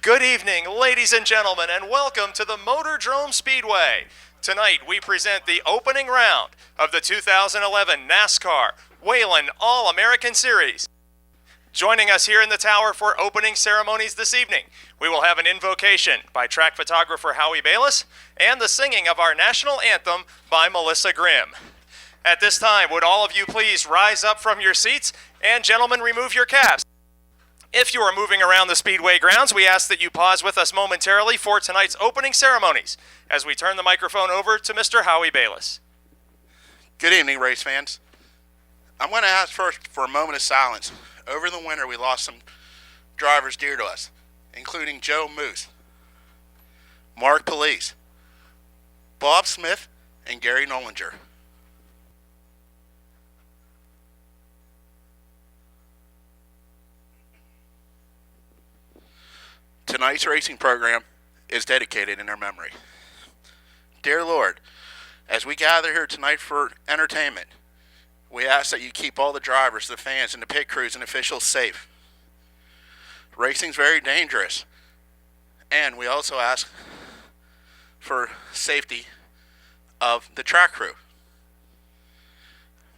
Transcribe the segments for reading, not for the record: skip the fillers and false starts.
Good evening, ladies and gentlemen, and welcome to the Motordrome Speedway. Tonight, we present the opening round of the 2011 NASCAR Whelen All-American Series. Joining us here in the tower for opening ceremonies this evening, we will have an invocation by track photographer Howie Bayless and the singing of our national anthem by Melissa Grimm. At this time, would all of you please rise up from your seats and, gentlemen, remove your caps. If you are moving around the Speedway grounds, we ask that you pause with us momentarily for tonight's opening ceremonies as we turn the microphone over to Mr. Howie Bayless. Good evening, race fans. I'm going to ask first for a moment of silence. Over the winter, we lost some drivers dear to us, including Joe Moose, Mark Police, Bob Smith, and Gary Nollinger. Tonight's racing program is dedicated in their memory. Dear Lord, as we gather here tonight for entertainment, we ask that you keep all the drivers, the fans, and the pit crews and officials safe. Racing's very dangerous, and we also ask for safety of the track crew.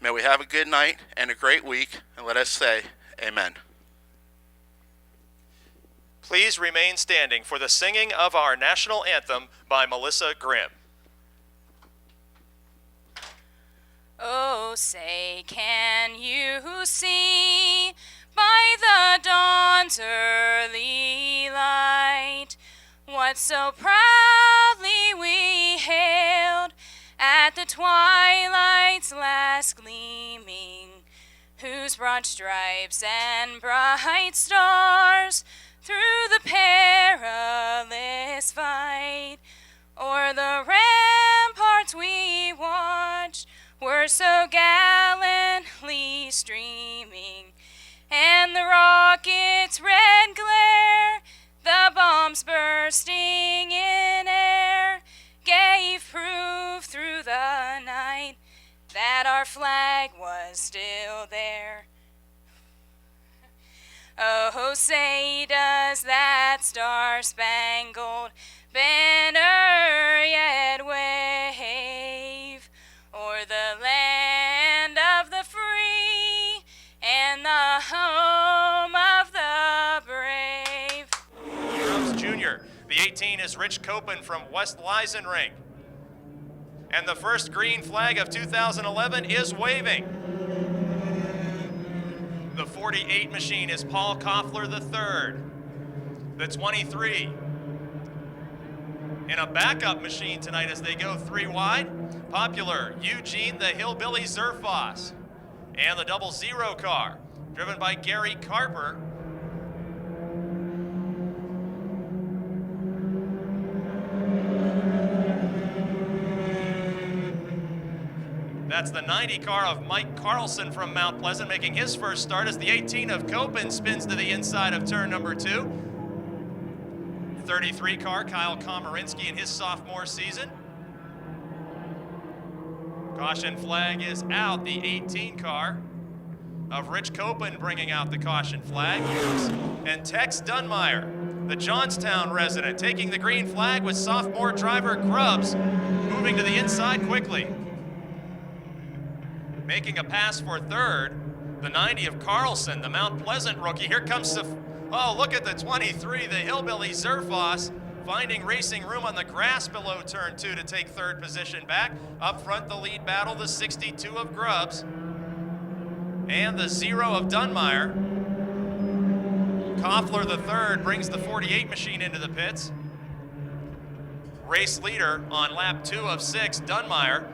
May we have a good night and a great week, and let us say amen. Please remain standing for the singing of our national anthem by Melissa Grimm. Oh, say, can you see by the dawn's early light what so proudly we hailed at the twilight's last gleaming, whose broad stripes and bright stars through the perilous fight o'er the ramparts we watched were so gallantly streaming, and the rocket's red glare, the bombs bursting in air, gave proof through the night that our flag was still there. Oh, say, does that star-spangled banner yet wave o'er the land of the free and the home of the brave? Grubbs Jr. The 18 is Rich Copen from West Leisenring. And the first green flag of 2011 is waving. The 48 machine is Paul Koffler III. The 23 in a backup machine tonight as they go three wide, Popular Eugene the Hillbilly Zerfoss. And the 00 car, driven by Gary Carper. That's the 90 car of Mike Carlson from Mount Pleasant, making his first start as the 18 of Copen spins to the inside of turn number 2. 33 car, Kyle Komarinsky in his sophomore season. Caution flag is out. The 18 car of Rich Copen bringing out the caution flag. And Tex Dunmeyer, the Johnstown resident, taking the green flag with sophomore driver Grubbs moving to the inside quickly. Making a pass for third, the 90 of Carlson, the Mount Pleasant rookie. Here comes the, oh, look at the 23, the Hillbilly Zerfoss, finding racing room on the grass below turn 2 to take third position back. Up front, the lead battle, the 62 of Grubbs, and the 0 of Dunmeyer. Koffler the third brings the 48 machine into the pits. Race leader on lap 2 of 6, Dunmeyer.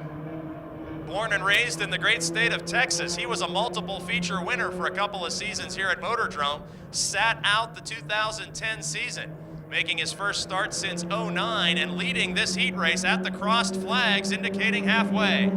Born and raised in the great state of Texas, he was a multiple feature winner for a couple of seasons here at Motordrome, sat out the 2010 season, making his first start since '09 and leading this heat race at the crossed flags, indicating halfway.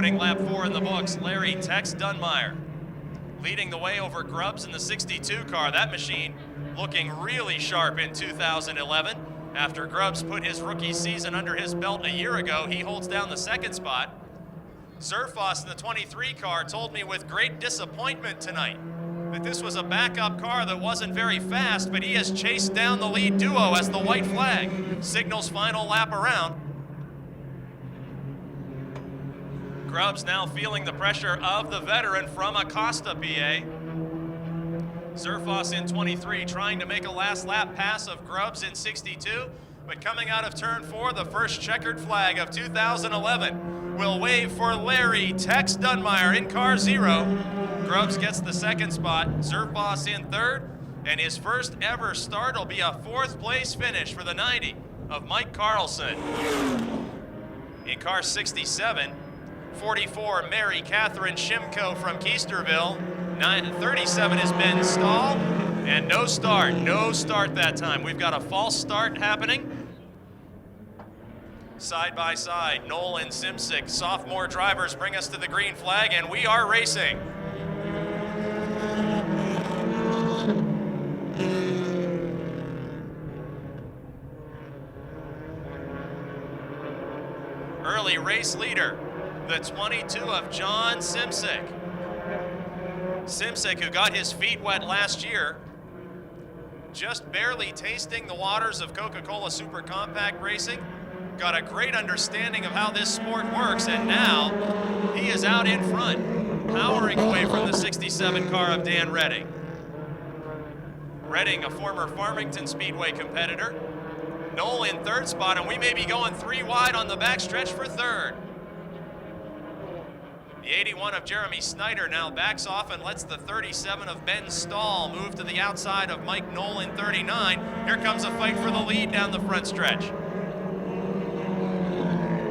Putting lap 4 in the books, Larry Tex Dunmeyer leading the way over Grubbs in the 62 car. That machine looking really sharp in 2011. After Grubbs put his rookie season under his belt a year ago, he holds down the second spot. Zerfoss in the 23 car told me with great disappointment tonight that this was a backup car that wasn't very fast, but he has chased down the lead duo as the white flag signals final lap around. Grubbs now feeling the pressure of the veteran from Acosta, PA. Zerfoss in 23 trying to make a last lap pass of Grubbs in 62, but coming out of turn 4, the first checkered flag of 2011 will wave for Larry Tex Dunmeyer in car 0. Grubbs gets the second spot, Zerfoss in third, and his first ever start will be a 4th place finish for the 90 of Mike Carlson. In car 67, 44, Mary Catherine Shimko from Keisterville. 37 is Ben Stahl, and no start that time. We've got a false start happening. Side by side, Nolan Simsik, sophomore drivers bring us to the green flag, and we are racing. Early race leader, the 22 of John Simsik. Simsik, who got his feet wet last year, just barely tasting the waters of Coca-Cola Super Compact Racing, got a great understanding of how this sport works, and now he is out in front, powering away from the 67 car of Dan Redding. Redding, a former Farmington Speedway competitor. Noel in third spot, and we may be going 3 wide on the backstretch for third. The 81 of Jeremy Snyder now backs off and lets the 37 of Ben Stahl move to the outside of Mike Knoll in 39. Here comes a fight for the lead down the front stretch.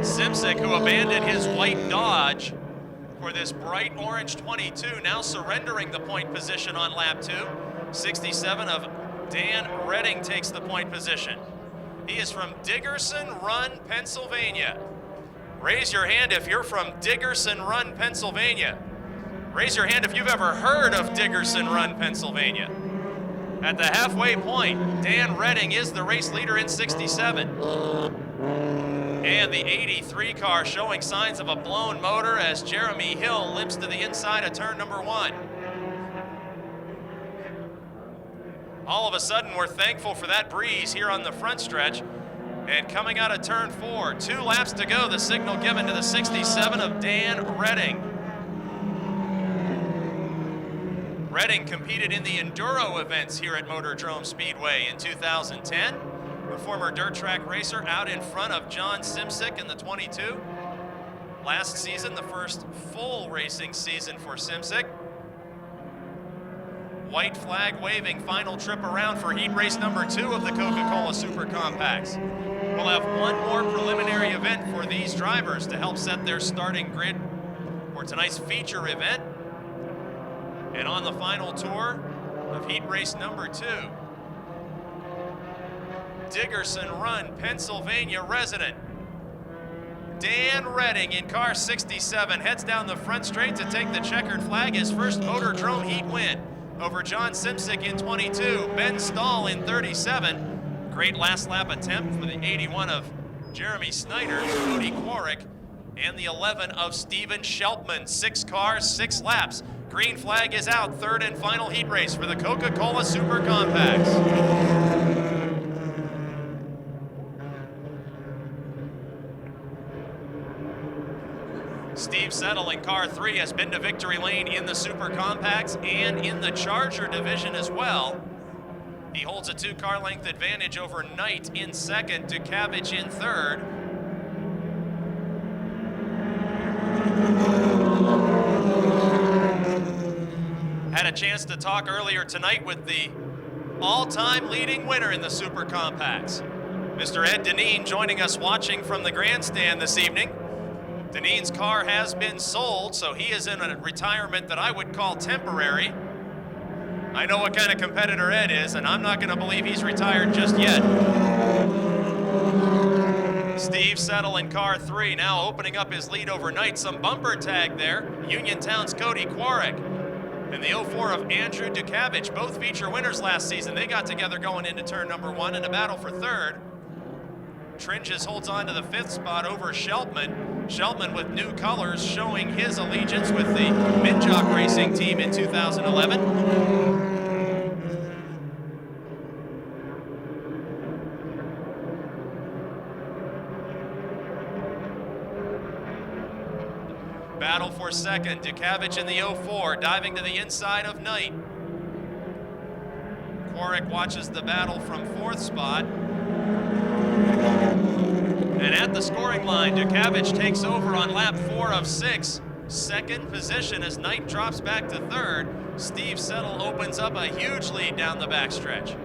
Simsik, who abandoned his white Dodge for this bright orange 22, now surrendering the point position on lap 2. 67 of Dan Redding takes the point position. He is from Diggerson Run, Pennsylvania. Raise your hand if you're from Diggerson Run, Pennsylvania. Raise your hand if you've ever heard of Diggerson Run, Pennsylvania. At the halfway point, Dan Redding is the race leader in 67. And the 83 car showing signs of a blown motor as Jeremy Hill limps to the inside of turn number 1. All of a sudden, we're thankful for that breeze here on the front stretch. And coming out of turn 4, 2 laps to go, the signal given to the 67 of Dan Redding. Redding competed in the enduro events here at Motordrome Speedway in 2010. The former dirt track racer out in front of John Simsik in the 22. Last season, the first full racing season for Simsik. White flag waving, final trip around for heat race number 2 of the Coca-Cola Super Compacts. We'll have one more preliminary event for these drivers to help set their starting grid for tonight's feature event. And on the final tour of heat race number 2, Diggerson Run, Pennsylvania resident Dan Redding in car 67 heads down the front straight to take the checkered flag, his first Motordrome heat win over John Simsik in 22, Ben Stahl in 37. Great last lap attempt for the 81 of Jeremy Snyder, Cody Quarrick, and the 11 of Steven Shelpman. 6 cars, 6 laps. Green flag is out, third and final heat race for the Coca-Cola Super Compacts. Steve Settle in car 3 has been to victory lane in the Super Compacts and in the Charger division as well. He holds a 2-car length advantage over Knight in second, Ducavage in third. Had a chance to talk earlier tonight with the all-time leading winner in the Super Compacts, Mr. Ed Deneen, joining us watching from the grandstand this evening. Deneen's car has been sold, so he is in a retirement that I would call temporary. I know what kind of competitor Ed is, and I'm not going to believe he's retired just yet. Steve Settle in car 3, now opening up his lead overnight. Some bumper tag there. Uniontown's Cody Quarrick and the 04 of Andrew Dukavich, both feature winners last season. They got together going into turn number 1 in a battle for third. Tringes holds on to the 5th spot over Sheltman. Sheltman with new colors, showing his allegiance with the Minjock Racing team in 2011. Battle for second, Dukavich in the 04, diving to the inside of Knight. Quarrick watches the battle from 4th spot. And at the scoring line, Dukavich takes over on lap 4 of 6. Second position as Knight drops back to 3rd. Steve Settle opens up a huge lead down the backstretch.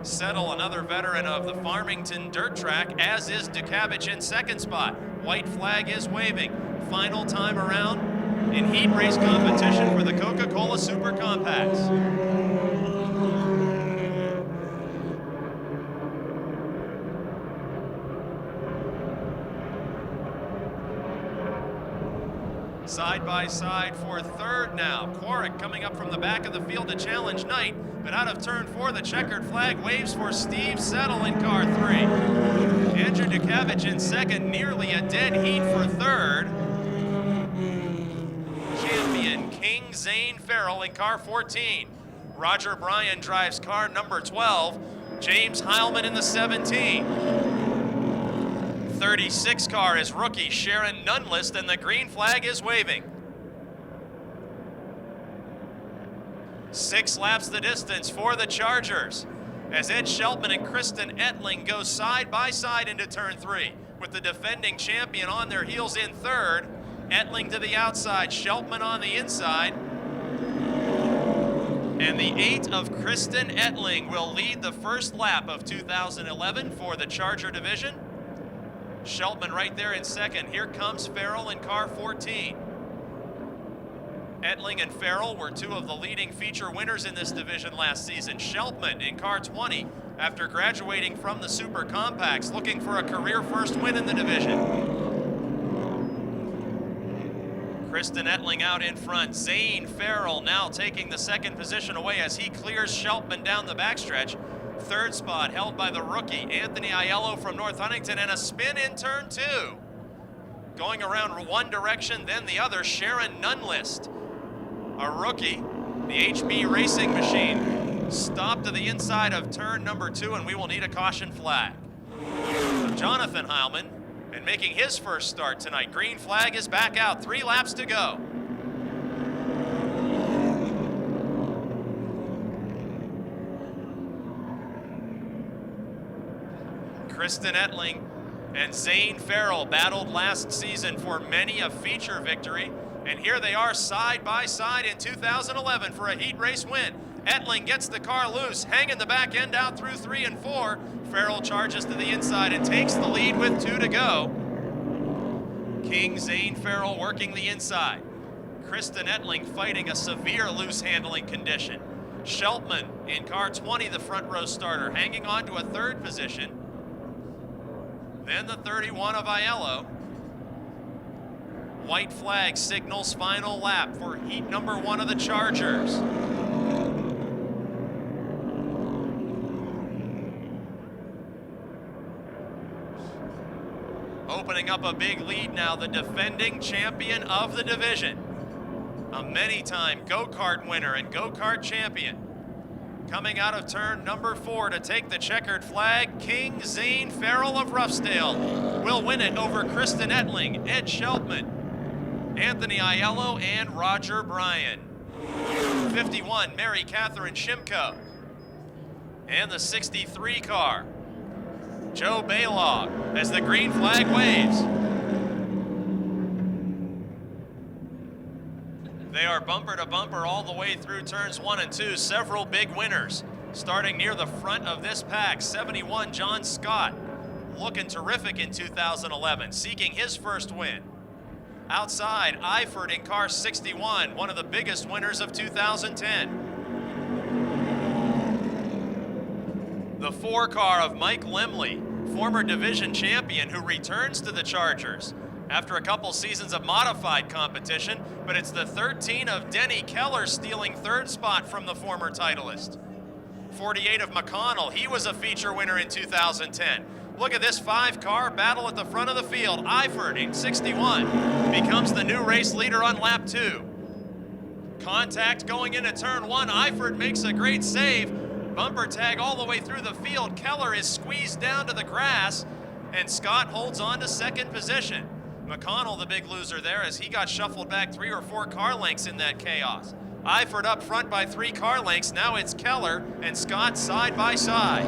Settle, another veteran of the Farmington dirt track, as is Dukavich in 2nd spot. White flag is waving. Final time around in heat race competition for the Coca-Cola Super Compacts. Side by side for 3rd now. Quarrick coming up from the back of the field to challenge Knight, but out of turn 4, the checkered flag waves for Steve Settle in car 3. Andrew Dukavich in 2nd, nearly a dead heat for 3rd. Champion King Zane Farrell in car 14. Roger Bryan drives car number 12. James Heilman in the 17. 36 car is rookie Sharon Nunlist, and the green flag is waving. 6 laps the distance for the Chargers, as Ed Sheltman and Kristen Ettling go side by side into turn 3, with the defending champion on their heels in 3rd. Ettling to the outside, Sheltman on the inside. And the 8 of Kristen Ettling will lead the first lap of 2011 for the Charger division. Sheltman right there in 2nd. Here comes Farrell in car 14. Ettling and Farrell were 2 of the leading feature winners in this division last season. Sheltman in car 20 after graduating from the Super Compacts, looking for a career first win in the division. Kristen Ettling out in front. Zane Farrell now taking the 2nd position away as he clears Sheltman down the backstretch. 3rd spot held by the rookie Anthony Aiello from North Huntington, and a spin in turn 2. Going around one direction, then the other, Sharon Nunlist, a rookie, the HB Racing Machine, stopped to the inside of turn number 2, and we will need a caution flag. So Jonathan Heilman, and making his first start tonight. Green flag is back out, 3 laps to go. Kristen Ettling and Zane Farrell battled last season for many a feature victory, and here they are side by side in 2011 for a heat race win. Ettling gets the car loose, hanging the back end out through 3 and 4. Farrell charges to the inside and takes the lead with 2 to go. King Zane Farrell working the inside. Kristen Ettling fighting a severe loose handling condition. Sheltman in car 20, the front row starter, hanging on to a 3rd position. Then the 31 of Aiello. White flag signals final lap for heat number 1 of the Chargers. Opening up a big lead now, the defending champion of the division. A many-time go-kart winner and go-kart champion. Coming out of turn number 4 to take the checkered flag, King Zane Farrell of Ruffsdale will win it over Kristen Ettling, Ed Sheltman, Anthony Aiello, and Roger Bryan. 51, Mary Catherine Shimko. And the 63 car, Joe Baylog, as the green flag waves. They are bumper to bumper all the way through turns 1 and 2. Several big winners. Starting near the front of this pack, 71, John Scott, looking terrific in 2011, seeking his first win. Outside, Eifert in car 61, one of the biggest winners of 2010. The 4 car of Mike Limley, former division champion who returns to the Chargers after a couple seasons of modified competition, but it's the 13 of Denny Keller stealing third spot from the former titleist. 48 of McConnell, he was a feature winner in 2010. Look at this 5-car battle at the front of the field. Eifert in 61 becomes the new race leader on lap 2. Contact going into turn 1. Eifert makes a great save. Bumper tag all the way through the field. Keller is squeezed down to the grass, and Scott holds on to second position. McConnell, the big loser there, as he got shuffled back 3 or 4 car lengths in that chaos. Eifert up front by 3 car lengths. Now it's Keller and Scott side by side.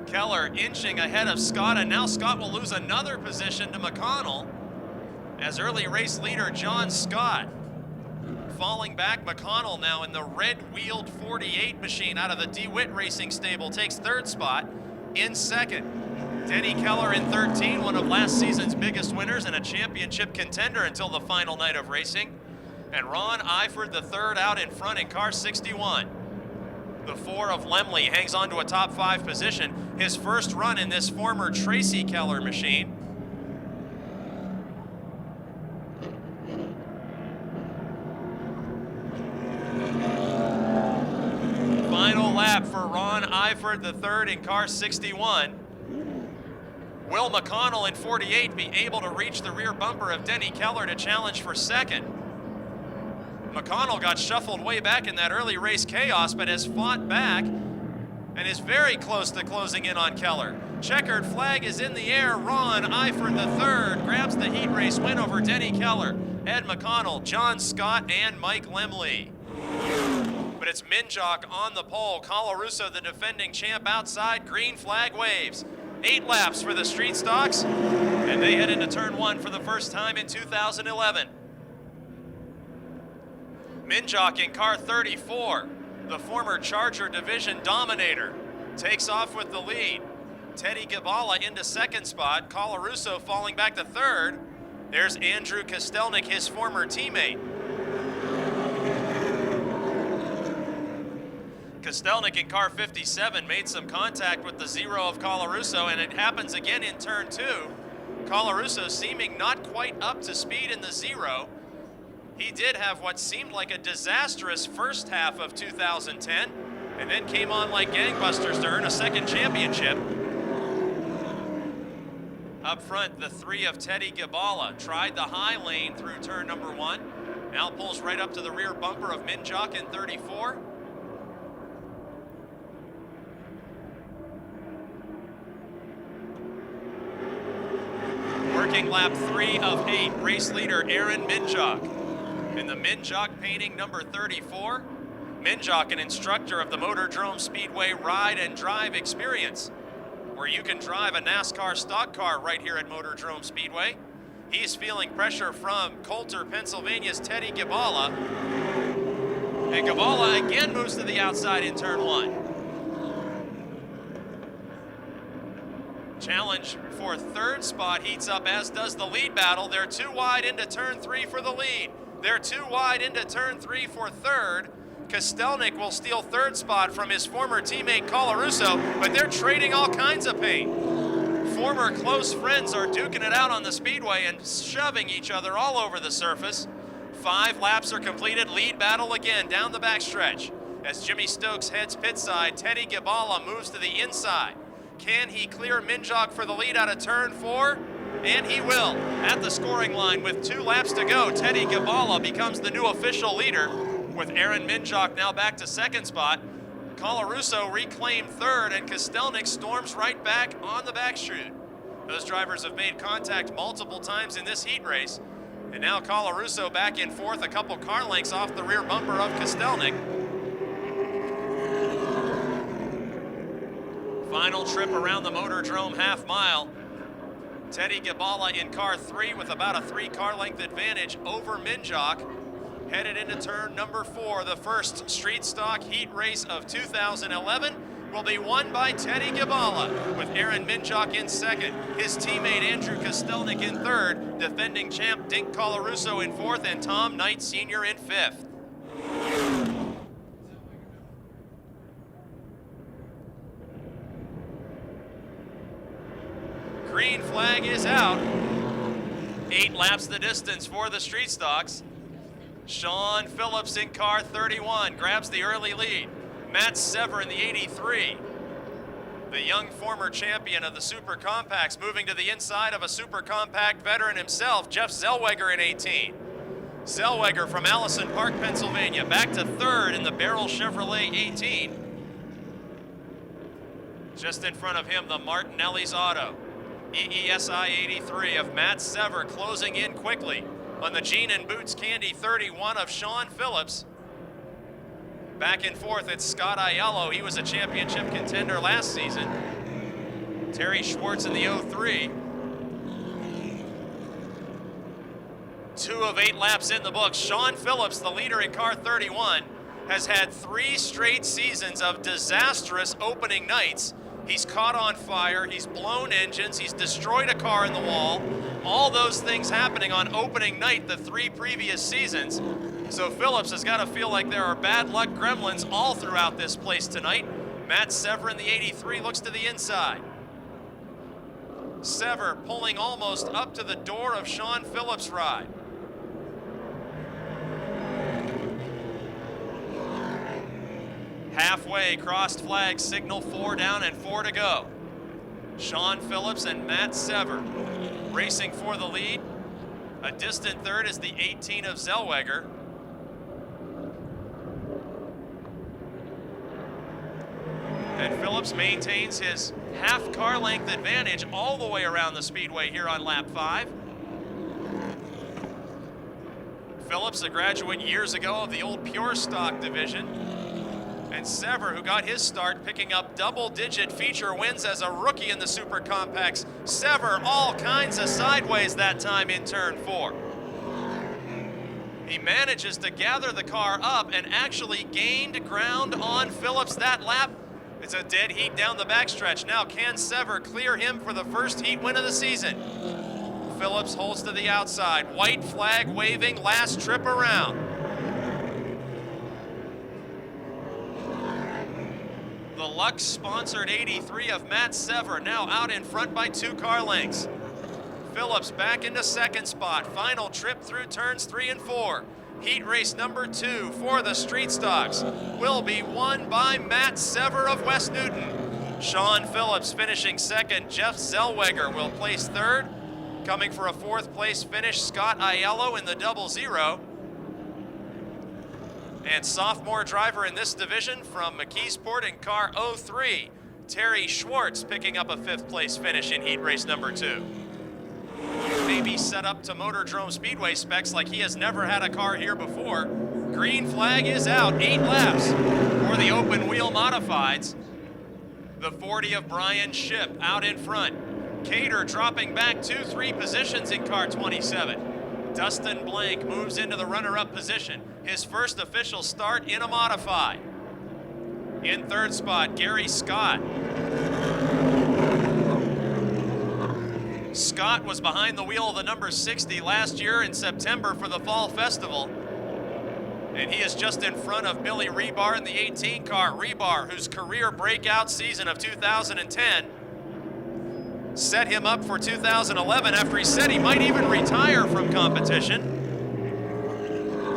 Keller inching ahead of Scott, and now Scott will lose another position to McConnell as early race leader John Scott falling back. McConnell now in the red-wheeled 48 machine out of the DeWitt Racing stable takes third spot. In second, Denny Keller in 13, one of last season's biggest winners and a championship contender until the final night of racing. And Ron Eifert, the third, out in front in car 61. The 4 of Lemley hangs on to a top 5 position. His first run in this former Tracy Keller machine. Final lap for Ron Eifert, the third in car 61. Will McConnell in 48 be able to reach the rear bumper of Denny Keller to challenge for second? McConnell got shuffled way back in that early race chaos, but has fought back and is very close to closing in on Keller. Checkered flag is in the air. Ron Eifert, the third, grabs the heat race win over Denny Keller, Ed McConnell, John Scott, and Mike Lemley. But it's Minjock on the pole. Colarusso, the defending champ, outside. Green flag waves. 8 laps for the street stocks, and they head into turn 1 for the first time in 2011. Minjock in car 34, the former Charger division dominator, takes off with the lead. Teddy Gibala into second spot. Colarusso falling back to third. There's Andrew Kostelnik, his former teammate. Kostelnik in car 57 made some contact with the 0 of Colarusso, and it happens again in turn 2. Colarusso seeming not quite up to speed in the 0. He did have what seemed like a disastrous first half of 2010, and then came on like gangbusters to earn a second championship. Up front, the 3 of Teddy Gibala tried the high lane through turn number 1. Now pulls right up to the rear bumper of Minjock in 34. Working lap 3 of 8, race leader Aaron Minjock. In the Minjock painting number 34, Minjock, an instructor of the Motordrome Speedway Ride and Drive Experience, where you can drive a NASCAR stock car right here at Motordrome Speedway. He's feeling pressure from Coulter, Pennsylvania's Teddy Gibala. And Gibala again moves to the outside in turn 1. Challenge for third spot heats up, as does the lead battle. They're 2 wide into turn 3 for the lead. They're 2 wide into turn 3 for third. Kostelnik will steal third spot from his former teammate Colarusso, but they're trading all kinds of paint. Former close friends are duking it out on the speedway and shoving each other all over the surface. 5 laps are completed. Lead battle again down the backstretch. As Jimmy Stokes heads pit side, Teddy Gibala moves to the inside. Can he clear Minjock for the lead out of turn 4? And he will. At the scoring line with 2 laps to go, Teddy Gibala becomes the new official leader, with Aaron Minjock now back to second spot. Colarusso reclaimed third, and Kostelnik storms right back on the backstretch. Those drivers have made contact multiple times in this heat race, and now Colarusso back in fourth, a couple car lengths off the rear bumper of Kostelnik. Final trip around the Motordrome half mile. Teddy Gibala in car 3 with about a 3 car length advantage over Minjock. Headed into turn number 4, the first street stock heat race of 2011 will be won by Teddy Gibala, with Aaron Minjock in second, his teammate Andrew Kostelnik in third, defending champ Dink Colarusso in fourth, and Tom Knight Sr. in fifth. green flag is out. 8 laps the distance for the street stocks. Shawn Phillips in car 31 grabs the early lead. Matt Sever in the 83. The young former champion of the Super Compacts moving to the inside of a Super Compact veteran himself, Jeff Zellweger in 18. Zellweger from Allison Park, Pennsylvania, back to third in the Barrel Chevrolet 18. Just in front of him, the Martinelli's Auto. EESI 83 of Matt Sever closing in quickly on the Jean and Boots Candy 31 of Shawn Phillips. Back and forth, it's Scott Aiello. He was a championship contender last season. Terry Schwartz in the 03. 2 of 8 laps in the books. Shawn Phillips, the leader in car 31, has had 3 straight seasons of disastrous opening nights. He's caught on fire, he's blown engines, he's destroyed a car in the wall. All those things happening on opening night the 3 previous seasons. So Phillips has got to feel like there are bad luck gremlins all throughout this place tonight. Matt Sever in the 83 looks to the inside. Sever pulling almost up to the door of Shawn Phillips' ride. Halfway, crossed flag, signal 4 down and 4 to go. Shawn Phillips and Matt Sever racing for the lead. A distant third is the 18 of Zellweger. And Phillips maintains his half car length advantage all the way around the speedway here on lap 5. Phillips, a graduate years ago of the old Pure Stock division. And Sever, who got his start picking up double-digit feature wins as a rookie in the Super Compacts. Sever all kinds of sideways that time in turn 4. He manages to gather the car up and actually gained ground on Phillips that lap. It's a dead heat down the backstretch. Now can Sever clear him for the first heat win of the season? Phillips holds to the outside. White flag waving, last trip around. The Lux-sponsored 83 of Matt Sever now out in front by 2 car lengths. Phillips back into second spot. Final trip through turns 3 and 4. Heat race number 2 for the street stocks will be won by Matt Sever of West Newton. Shawn Phillips finishing second. Jeff Zellweger will place third. Coming for a 4th place finish, Scott Aiello in the 00. And sophomore driver in this division from McKeesport in car 03, Terry Schwartz picking up a 5th place finish in heat race number 2. Maybe set up to Motordrome Speedway specs like he has never had a car here before. Green flag is out, 8 laps for the open wheel modifieds. The 40 of Brian Shipp out in front. Cater dropping back 2-3 positions in car 27. Dustin Blank moves into the runner-up position. His first official start in a modified. In 3rd spot, Gary Scott. Scott was behind the wheel of the number 60 last year in September for the Fall Festival. And he is just in front of Billy Rebar in the 18 car. Rebar, whose career breakout season of 2010 set him up for 2011 after he said he might even retire from competition.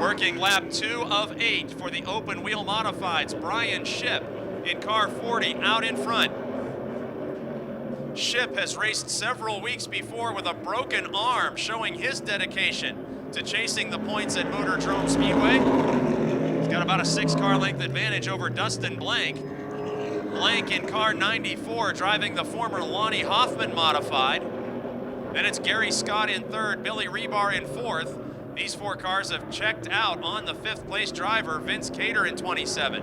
Working lap 2 of 8 for the open wheel modifieds. Brian Shipp in car 40 out in front. Shipp has raced several weeks before with a broken arm, showing his dedication to chasing the points at Motordrome Speedway. He's got about a 6 car length advantage over Dustin Blank. Blank in car 94, driving the former Lonnie Hoffman modified. Then it's Gary Scott in 3rd, Billy Rebar in 4th. These 4 cars have checked out on the 5th place driver, Vince Cater in 27.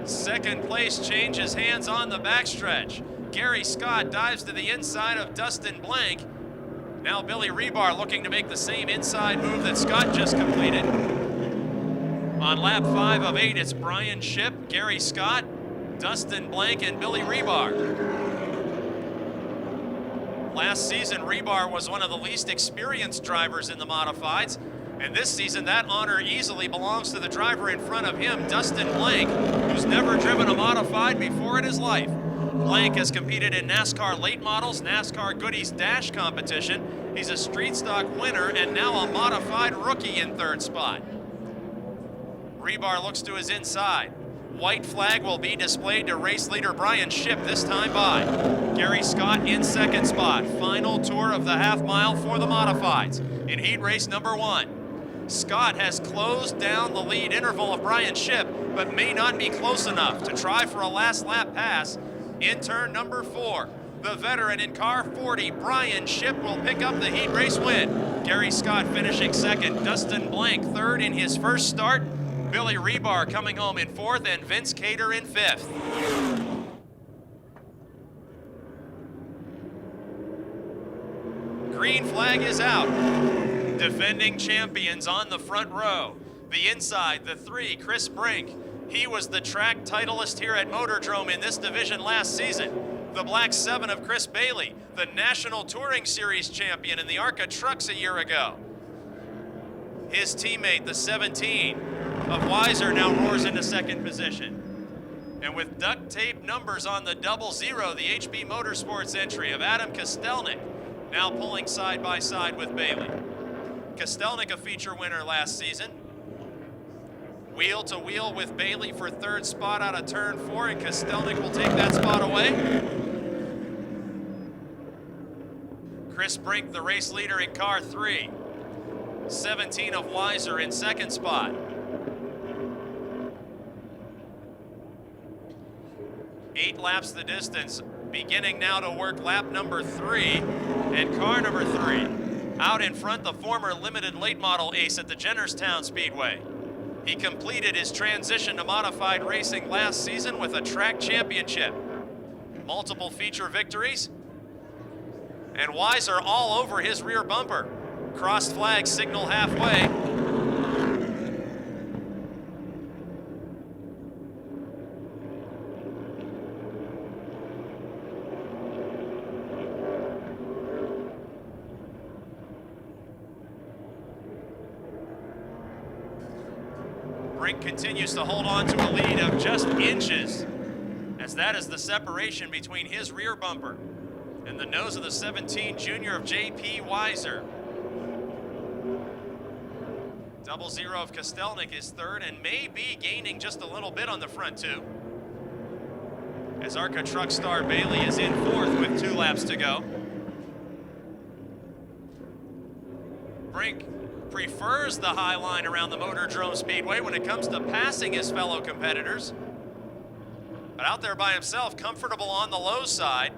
Second place changes hands on the backstretch. Gary Scott dives to the inside of Dustin Blank. Now Billy Rebar looking to make the same inside move that Scott just completed. On lap 5 of 8, it's Brian Shipp, Gary Scott, Dustin Blank, and Billy Rebar. Last season, Rebar was one of the least experienced drivers in the modifieds. And this season, that honor easily belongs to the driver in front of him, Dustin Blank, who's never driven a modified before in his life. Blank has competed in NASCAR late models, NASCAR Goodies Dash competition. He's a street stock winner and now a modified rookie in third spot. Rebar looks to his inside. White flag will be displayed to race leader Brian Shipp, this time by Gary Scott in second spot. Final tour of the half mile for the modifieds in heat race number 1. Scott has closed down the lead interval of Brian Shipp, but may not be close enough to try for a last lap pass in turn number 4. The veteran in car 40, Brian Shipp, will pick up the heat race win. Gary Scott finishing second, Dustin Blank third in his first start, Billy Rebar coming home in fourth, and Vince Cater in fifth. Green flag is out. Defending champions on the front row. The inside, the 3, Chris Brink. He was the track titleist here at Motordrome in this division last season. The black 7 of Chris Bailey, the National Touring Series champion in the ARCA trucks a year ago. His teammate, the 17 of Weiser, now roars into second position. And with duct tape numbers on the 00, the HB Motorsports entry of Adam Kostelnik, now pulling side by side with Bailey. Kostelnik, a feature winner last season. Wheel to wheel with Bailey for third spot out of turn 4, and Kostelnik will take that spot away. Chris Brink, the race leader in car 3. 17 of Weiser in second spot. Eight laps the distance, beginning now to work lap number 3, and car number 3. Out in front, the former limited late model ace at the Jennerstown Speedway. He completed his transition to modified racing last season with a track championship. Multiple feature victories, and Weiser all over his rear bumper. Crossed flag signal halfway. Brink continues to hold on to a lead of just inches, as that is the separation between his rear bumper and the nose of the 17 junior of J.P. Weiser. 00 of Kostelnik is third and may be gaining just a little bit on the front two, as ARCA truck star Bailey is in fourth with 2 laps to go. Brink prefers the high line around the Motordrome Speedway when it comes to passing his fellow competitors, but out there by himself, comfortable on the low side.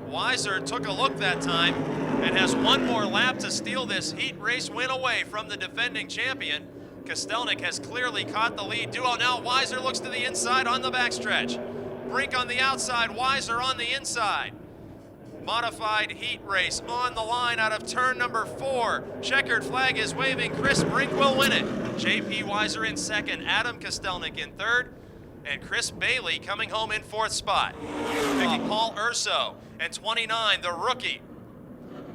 Weiser took a look that time and has one more lap to steal this heat race win away from the defending champion. Kostelnik has clearly caught the lead duo. Now Weiser looks to the inside on the backstretch. Brink on the outside, Weiser on the inside. Modified heat race on the line out of turn number 4. Checkered flag is waving. Chris Brink will win it. J.P. Weiser in second, Adam Kostelnik in third, and Chris Bailey coming home in fourth spot. Paul Urso, and 29, the rookie,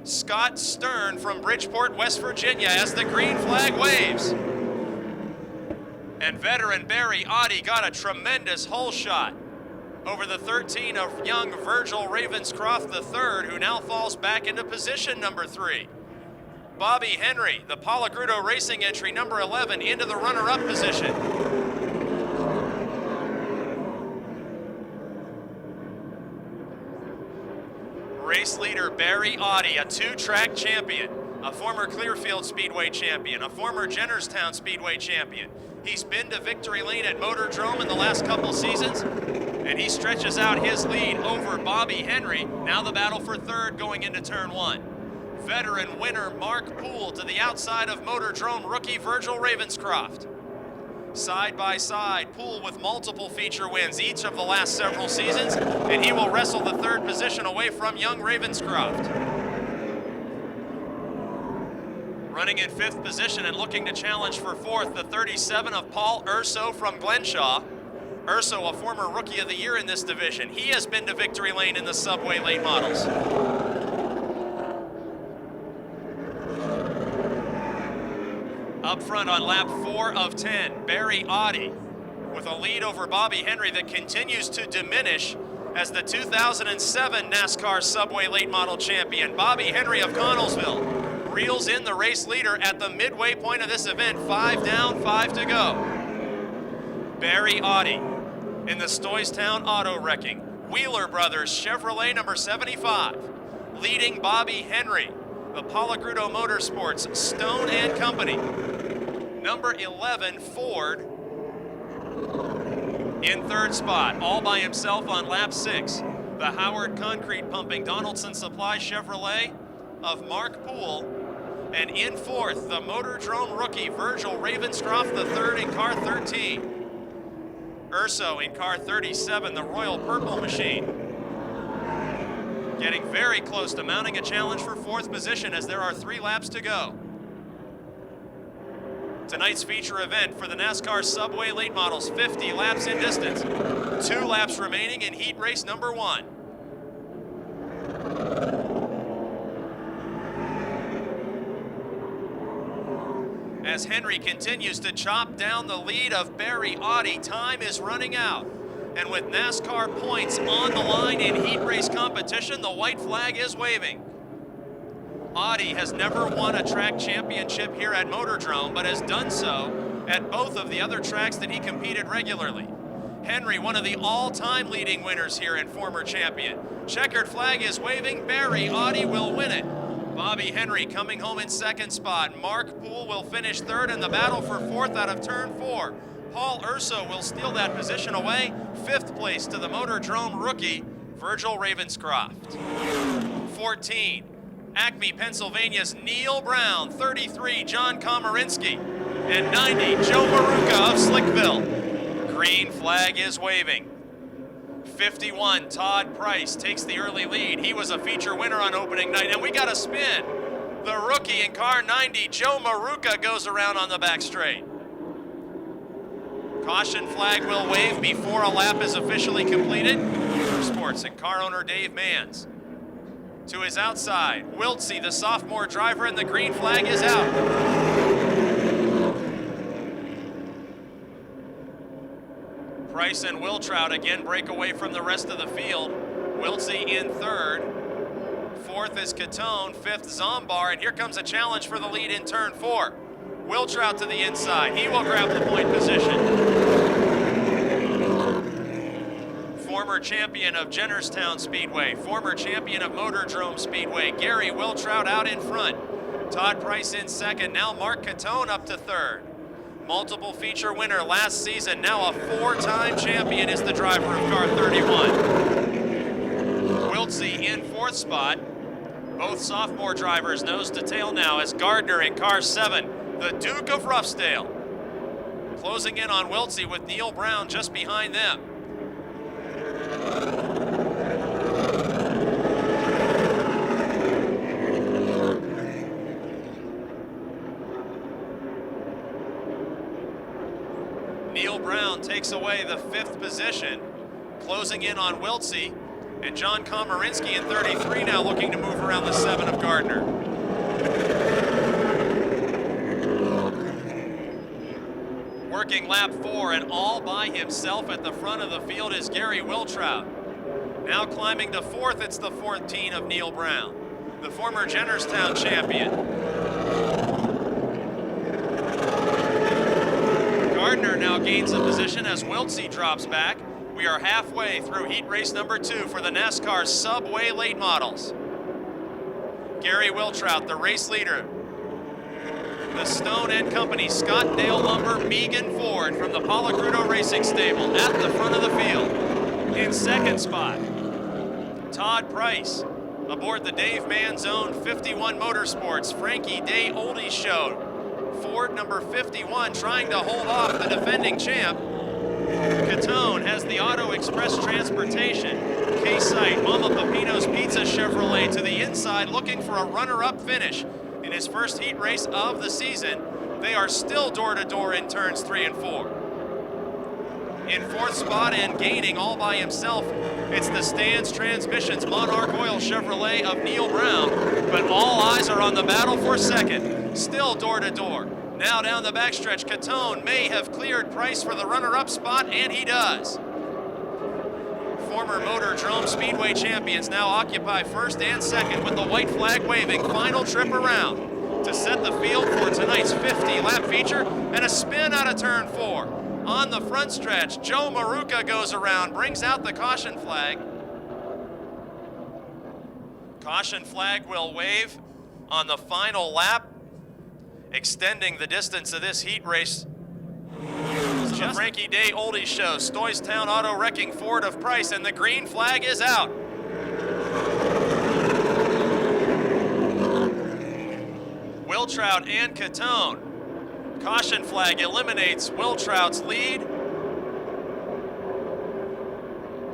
Scott Stern from Bridgeport, West Virginia, as the green flag waves. And veteran Barry Oddie got a tremendous hole shot over the 13 of young Virgil Ravenscroft III, who now falls back into position number 3. Bobby Henry, the Palagrudo Racing entry number 11, into the runner-up position. Race leader Barry Oddie, a 2-track champion, a former Clearfield Speedway champion, a former Jennerstown Speedway champion. He's been to victory lane at Motordrome in the last couple seasons, and he stretches out his lead over Bobby Henry. Now the battle for third going into turn 1. Veteran winner Mark Poole to the outside of Motordrome rookie Virgil Ravenscroft. Side by side, Poole with multiple feature wins each of the last several seasons, and he will wrestle the third position away from young Ravenscroft. Running in 5th position and looking to challenge for 4th, the 37 of Paul Urso from Glenshaw. Urso, a former Rookie of the Year in this division. He has been to victory lane in the Subway late models. Up front on lap 4 of 10, Barry Audi with a lead over Bobby Henry that continues to diminish as the 2007 NASCAR Subway Late Model Champion, Bobby Henry of Connellsville, reels in the race leader at the midway point of this event, 5 down, 5 to go. Barry Audi in the Stoystown Auto Wrecking, Wheeler Brothers Chevrolet number 75, leading Bobby Henry, the Palagrudo Motorsports Stone and Company, number 11 Ford in third spot, all by himself on lap 6. The Howard Concrete Pumping Donaldson Supply Chevrolet of Mark Poole, and in fourth, the Motordrome rookie Virgil Ravenscroft III in car 13. Urso in car 37, the Royal Purple Machine. Getting very close to mounting a challenge for fourth position as there are 3 laps to go. Tonight's feature event for the NASCAR Subway Late Models, 50 laps in distance. 2 laps remaining in heat race number 1. As Henry continues to chop down the lead of Barry Audi, time is running out. And with NASCAR points on the line in heat race competition, the white flag is waving. Audi has never won a track championship here at Motordrome, but has done so at both of the other tracks that he competed regularly. Henry, one of the all-time leading winners here and former champion. Checkered flag is waving. Barry Audi will win it. Bobby Henry coming home in second spot. Mark Poole will finish third in the battle for fourth out of turn 4. Paul Urso will steal that position away. 5th place to the Motordrome rookie, Virgil Ravenscroft. 14, Acme, Pennsylvania's Neil Brown. 33, John Komarinsky. And 90, Joe Maruka of Slickville. Green flag is waving. 51, Todd Price takes the early lead. He was a feature winner on opening night, and we got a spin. The rookie in car 90, Joe Maruka, goes around on the back straight. Caution flag will wave before a lap is officially completed. Motorsports and car owner Dave Manns. To his outside, Wiltsey, the sophomore driver, and the green flag is out. Price and Wiltrout again break away from the rest of the field. Wiltsey in third. 4th is Catone, 5th Zombar, and here comes a challenge for the lead in turn 4. Wiltrout to the inside. He will grab the point position. Former champion of Jennerstown Speedway, former champion of Motordrome Speedway, Gary Wiltrout out in front. Todd Price in second. Now Mark Catone up to third. Multiple feature winner last season, now a 4-time champion, is the driver of car 31. Wiltsey in 4th spot. Both sophomore drivers nose to tail now as Gardner in car 7, the Duke of Roughdale. Closing in on Wiltsey with Neil Brown just behind them. Neil Brown takes away the 5th position, closing in on Wiltsey, and John Komarinsky in 33 now looking to move around the 7 of Gardner. Working lap 4 and all by himself at the front of the field is Gary Wiltrout. Now climbing to 4th, it's the 14 of Neil Brown, the former Jennerstown champion. Gardner now gains a position as Wiltsey drops back. We are halfway through heat race number 2 for the NASCAR Subway Late Models. Gary Wiltrout, the race leader. The Stone and Company, Scottdale Lumber, Megan Ford from the Palagrudo Racing Stable at the front of the field. In second spot, Todd Price aboard the Dave Manns owned 51 Motorsports Frankie Day Oldies Show. Ford number 51 trying to hold off the defending champ. Catone has the Auto Express Transportation. K-Site, Mama Pepino's Pizza Chevrolet to the inside looking for a runner-up finish. In his first heat race of the season, they are still door-to-door in turns 3 and 4. In 4th spot and gaining all by himself, it's the Stans Transmissions Monarch Oil Chevrolet of Neil Brown, but all eyes are on the battle for second. Still door-to-door. Now down the backstretch, Catone may have cleared Price for the runner-up spot, and he does. Former Motordrome Speedway champions now occupy first and second with the white flag waving. Final trip around to set the field for tonight's 50-lap feature and a spin out of turn 4. On the front stretch, Joe Maruca goes around, brings out the caution flag. Caution flag will wave on the final lap, extending the distance of this heat race. The Frankie Day Oldies Show, Stoystown Auto Wrecking Ford of Price, and the green flag is out. Wiltrout and Catone. Caution flag eliminates Wiltrout's lead.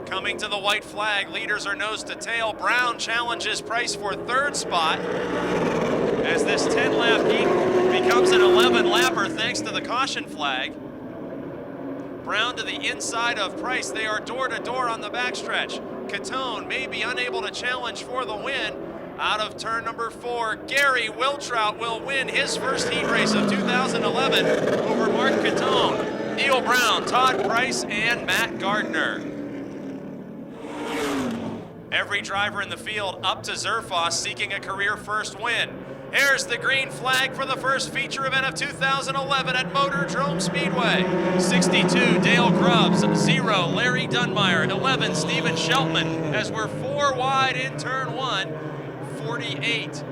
Coming to the white flag, leaders are nose to tail. Brown challenges Price for third spot as this 10-lap heat becomes an 11-lapper thanks to the caution flag. Brown to the inside of Price. They are door-to-door on the backstretch. Catone may be unable to challenge for the win. Out of turn number 4, Gary Wiltrout will win his first heat race of 2011 over Mark Catone, Neil Brown, Todd Price, and Matt Gardner. Every driver in the field up to Zerfoss seeking a career first win. Here's the green flag for the first feature event of 2011 at Motordrome Speedway. 62, Dale Grubbs. 0, Larry Dunmeyer. 11, Steven Sheltman. As we're 4 wide in turn 1. 48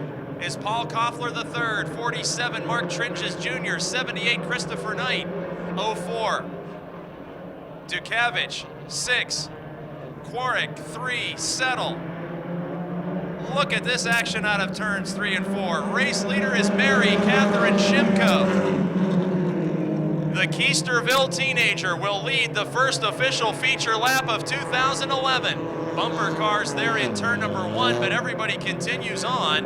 is Paul Koffler III. 47, Mark Tringes Jr. 78, Christopher Knight. 04, Dukavich. 6, Quarik. 3, Settle. Look at this action out of turns 3 and 4. Race leader is Mary Catherine Shimko. The Keisterville teenager will lead the first official feature lap of 2011. Bumper cars there in turn number 1, but everybody continues on.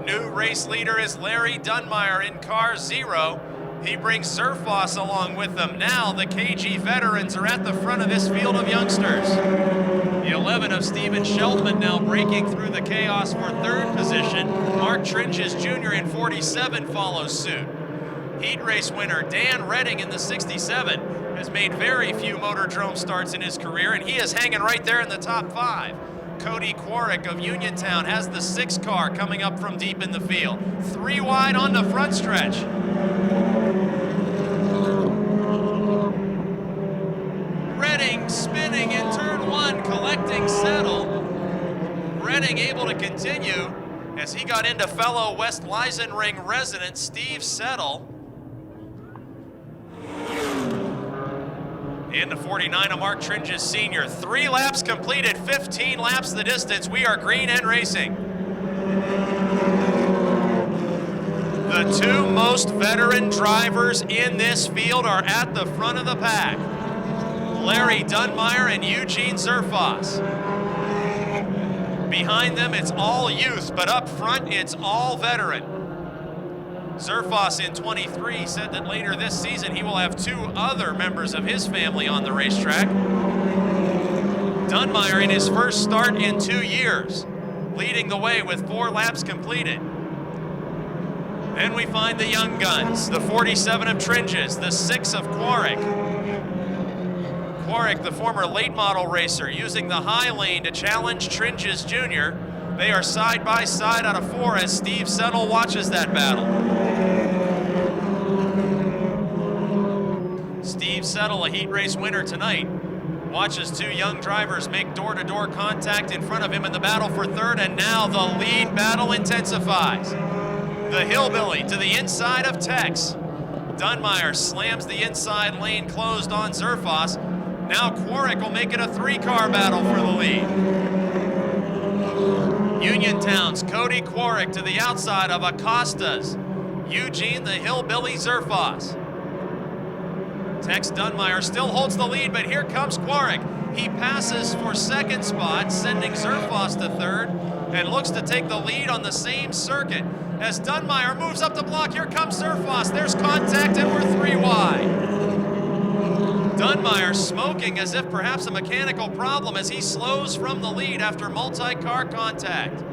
New race leader is Larry Dunmeyer in car 0. He brings Zerfoss along with them. Now the KG veterans are at the front of this field of youngsters. The 11 of Steven Sheltman now breaking through the chaos for third position. Mark Tringes Jr. in 47 follows suit. Heat race winner Dan Redding in the 67 has made very few Motordrome starts in his career, and he is hanging right there in the top 5. Cody Quarik of Uniontown has the 6 car coming up from deep in the field. 3 wide on the front stretch. Redding spinning in turn 1, collecting Settle. Redding able to continue as he got into fellow West Leisenring resident Steve Settle. In the 49 of Mark Tringes Sr. 3 laps completed, 15 laps the distance. We are green and racing. The 2 most veteran drivers in this field are at the front of the pack. Larry Dunmeyer and Eugene Zerfoss. Behind them, it's all youth, but up front, it's all veteran. Zerfoss in 23 said that later this season he will have 2 other members of his family on the racetrack. Dunmeyer in his first start in 2 years, leading the way with 4 laps completed. Then we find the young guns, the 47 of Tringes, the 6 of Quarik. Quarik, the former late model racer, using the high lane to challenge Tringes Jr. They are side by side out of 4 as Steve Settle watches that battle. Steve Settle, a heat race winner tonight, watches 2 young drivers make door-to-door contact in front of him in the battle for third, and now the lead battle intensifies. The hillbilly to the inside of Tex. Dunmeyer slams the inside lane closed on Zerfoss. Now Quarik will make it a 3-car battle for the lead. Uniontown's Cody Quarik to the outside of Acosta's Eugene the hillbilly Zerfoss. Tex Dunmeyer still holds the lead, but here comes Quarik. He passes for second spot, sending Zerfoss to third, and looks to take the lead on the same circuit. As Dunmeyer moves up the block, here comes Zerfoss. There's contact, and we're 3 wide. Dunmeyer smoking as if perhaps a mechanical problem as he slows from the lead after multi-car contact.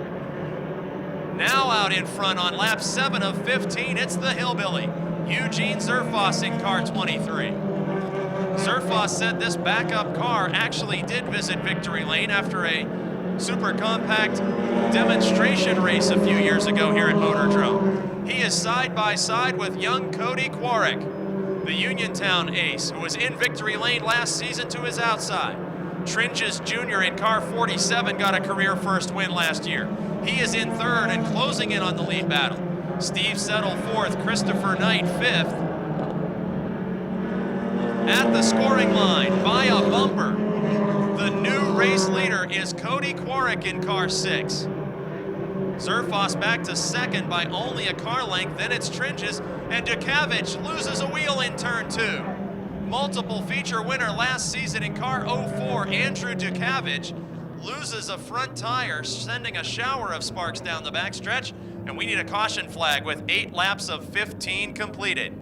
Now out in front on lap 7 of 15, it's the Hillbilly, Eugene Zerfoss in car 23. Zerfoss said this backup car actually did visit victory lane after a super compact demonstration race a few years ago here at Motordrome. He is side by side with young Cody Quarrick, the Uniontown ace, who was in victory lane last season to his outside. Tringes Jr. in car 47 got a career first win last year. He is in third and closing in on the lead battle. Steve Settle fourth, Christopher Knight fifth. At the scoring line, by a bumper, the new race leader is Cody Quarrick in car 6. Zerfoss back to second by only a car length, then it's Tringes, and Dukavich loses a wheel in turn 2. Multiple feature winner last season in car 04, Andrew Dukavich, loses a front tire, sending a shower of sparks down the backstretch, and we need a caution flag with 8 laps of 15 completed.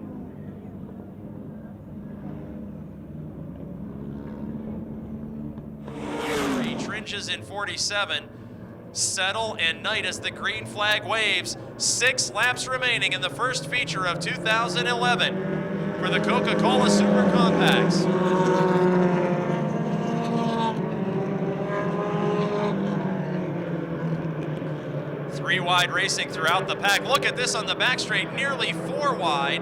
Tringes in 47, Settle and Knight as the green flag waves. 6 laps remaining in the first feature of 2011 for the Coca-Cola Super Compacts. Three wide racing throughout the pack. Look at this on the back straight, nearly 4 wide.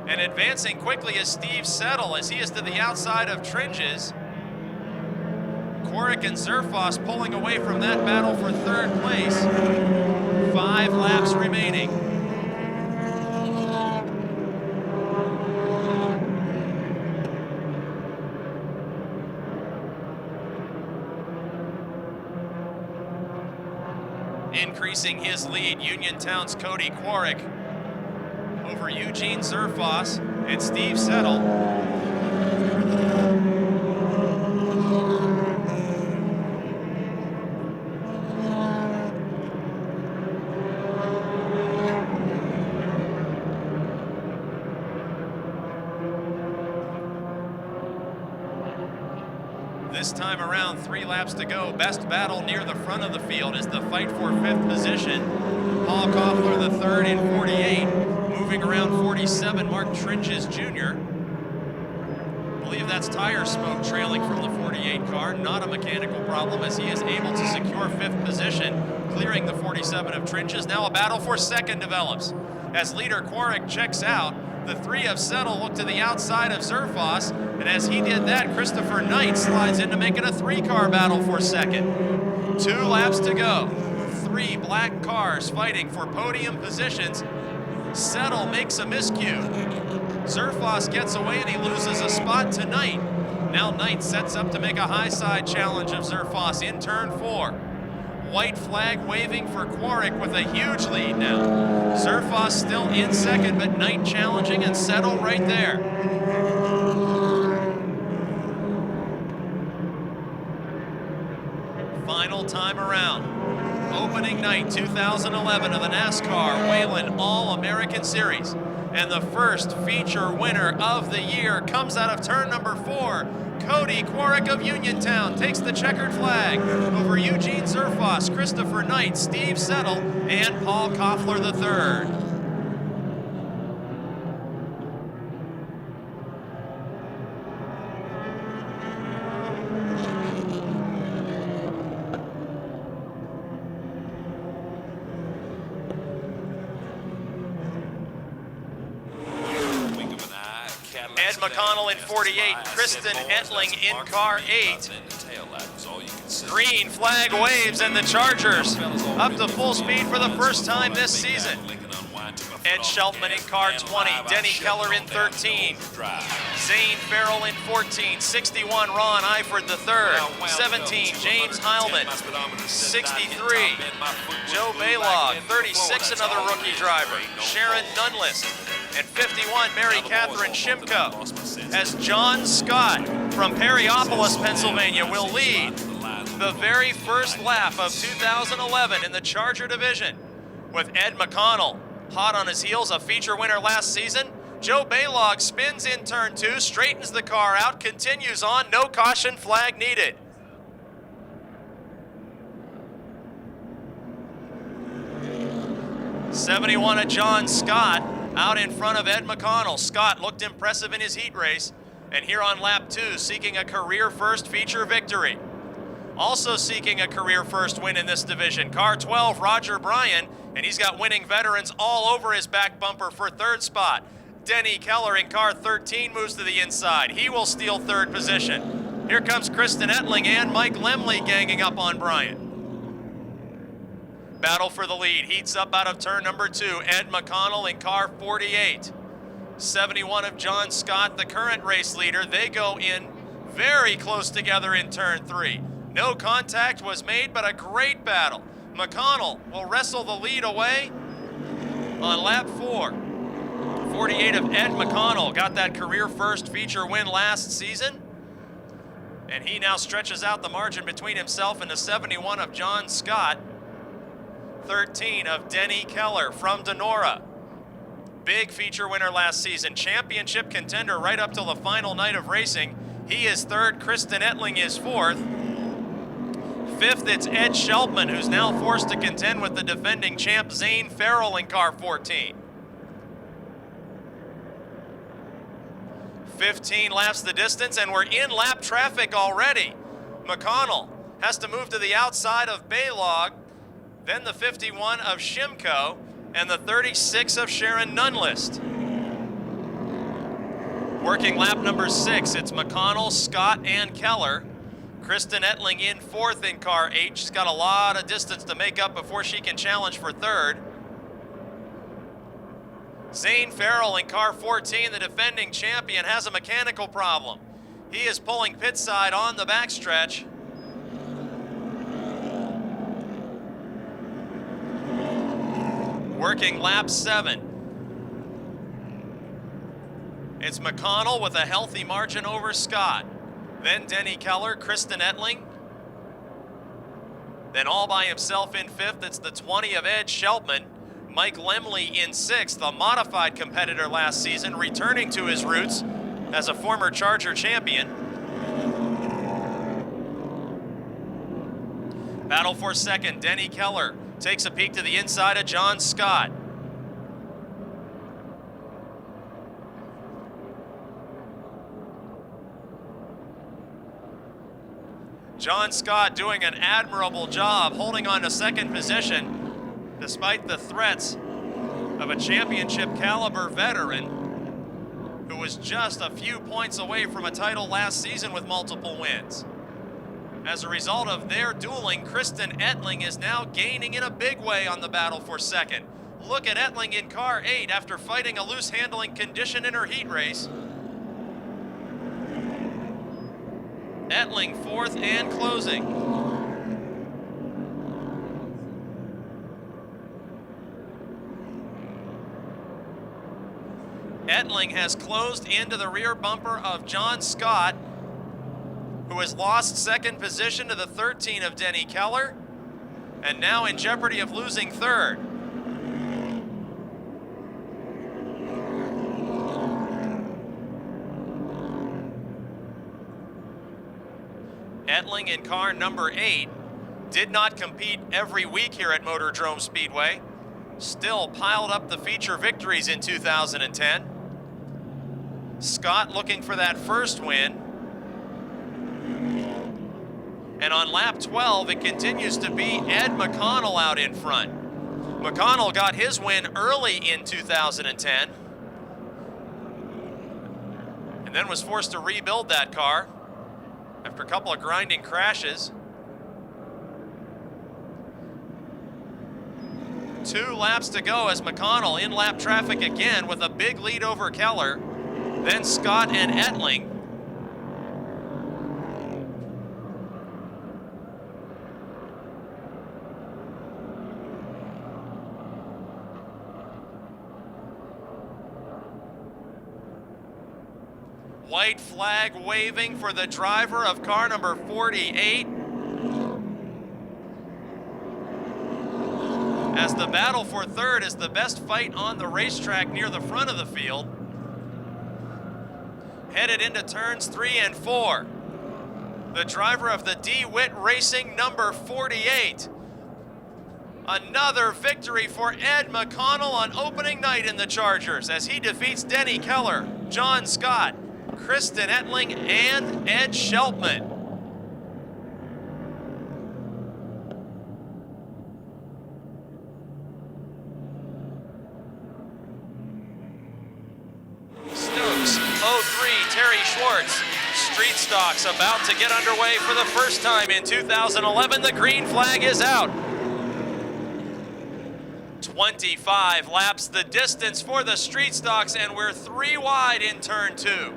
And advancing quickly is Steve Settle as he is to the outside of Tringes. Quarrick and Zerfoss pulling away from that battle for third place. 5 laps remaining. Increasing his lead, Uniontown's Cody Quarrick over Eugene Zerfoss and Steve Settle. This time around, 3 laps to go. Best battle near the front of the field is the fight for 5th position. Paul Koffler the third in 48. Moving around 47, Mark Tringes Jr. I believe that's tire smoke trailing from the 48 car. Not a mechanical problem as he is able to secure 5th position, clearing the 47 of Tringes. Now a battle for 2nd develops. As leader Quarrick checks out, the 3 of Settle look to the outside of Zerfoss, and as he did that, Christopher Knight slides in to make it a 3-car battle for 2nd. 2 laps to go. 3 black cars fighting for podium positions. Settle makes a miscue. Zerfoss gets away and he loses a spot to Knight. Now Knight sets up to make a high side challenge of Zerfoss in turn 4. White flag waving for Quarrick with a huge lead now. Zerfoss still in 2nd, but Knight challenging and Settle right there. Final time around. Opening night 2011 of the NASCAR Whelen All-American Series. And the first feature winner of the year comes out of turn number 4. Cody Quarrick of Uniontown takes the checkered flag over Eugene Zerfoss, Christopher Knight, Steve Settle, and Paul Koffler III. Ed McConnell in 48, Kristen Etling in car 8. Green flag waves and the Chargers up to full speed for the first time this season. Ed Sheltman in car 20, Denny Keller in 13, Zane Farrell in 14, 61 Ron Eifert III, 17 James Heilman, 63 Joe Baylog, 36 another rookie driver, Sharon Nunlist, and 51 Mary Catherine Shimko, as John Scott from Perryopolis, Pennsylvania will lead the very first lap of 2011 in the Charger division, with Ed McConnell hot on his heels, a feature winner last season. Joe Baylog spins in turn 2, straightens the car out, continues on, no caution flag needed. 71 of John Scott out in front of Ed McConnell. Scott looked impressive in his heat race, and here on lap 2, seeking a career first feature victory. Also seeking a career first win in this division, car 12, Roger Bryan, and he's got winning veterans all over his back bumper for third spot. Denny Keller in car 13 moves to the inside. He will steal third position. Here comes Kristen Ettling and Mike Lemley ganging up on Bryan. Battle for the lead heats up out of turn number 2. Ed McConnell in car 48. 71 of John Scott, the current race leader. They go in very close together in turn 3. No contact was made, but a great battle. McConnell will wrestle the lead away on lap 4. 48 of Ed McConnell got that career first feature win last season, and he now stretches out the margin between himself and the 71 of John Scott. 13 of Denny Keller from Denora. Big feature winner last season, championship contender right up till the final night of racing. He is third, Kristen Ettling is fourth. Fifth, it's Ed Shelpman, who's now forced to contend with the defending champ Zane Farrell in car 14. 15 laps the distance, and we're in lap traffic already. McConnell has to move to the outside of Baylog, then the 51 of Shimko, and the 36 of Sharon Nunlist. Working lap number 6, it's McConnell, Scott, and Keller. Kristen Ettling in fourth in car 8. She's got a lot of distance to make up before she can challenge for third. Zane Farrell in car 14, the defending champion, has a mechanical problem. He is pulling pit side on the backstretch. Working lap 7. It's McConnell with a healthy margin over Scott. Then Denny Keller, Kristen Ettling. Then all by himself in 5th, it's the 20 of Ed Shelpman. Mike Lemley in 6th, the modified competitor last season, returning to his roots as a former Charger champion. Battle for second, Denny Keller takes a peek to the inside of John Scott. John Scott doing an admirable job holding on to second position despite the threats of a championship caliber veteran who was just a few points away from a title last season with multiple wins. As a result of their dueling, Kristen Ettling is now gaining in a big way on the battle for second. Look at Ettling in car 8 after fighting a loose handling condition in her heat race. Ettling fourth and closing. Ettling has closed into the rear bumper of John Scott, who has lost second position to the 13 of Denny Keller, and now in jeopardy of losing third. Ettling in car number 8 did not compete every week here at Motordrome Speedway. Still piled up the feature victories in 2010. Scott looking for that first win. And on lap 12, it continues to be Ed McConnell out in front. McConnell got his win early in 2010 and then was forced to rebuild that car after a couple of grinding crashes. 2 laps to go as McConnell in lap traffic again with a big lead over Keller, then Scott and Ettling. White flag waving for the driver of car number 48. As the battle for third is the best fight on the racetrack near the front of the field. Headed into turns 3 and 4. The driver of the DeWitt Racing number 48. Another victory for Ed McConnell on opening night in the Chargers as he defeats Denny Keller, John Scott, Kristen Etling, and Ed Sheltman. Stokes, 03, Terry Schwartz. Street Stocks about to get underway for the first time in 2011. The green flag is out. 25 laps the distance for the Street Stocks, and we're 3 wide in turn 2.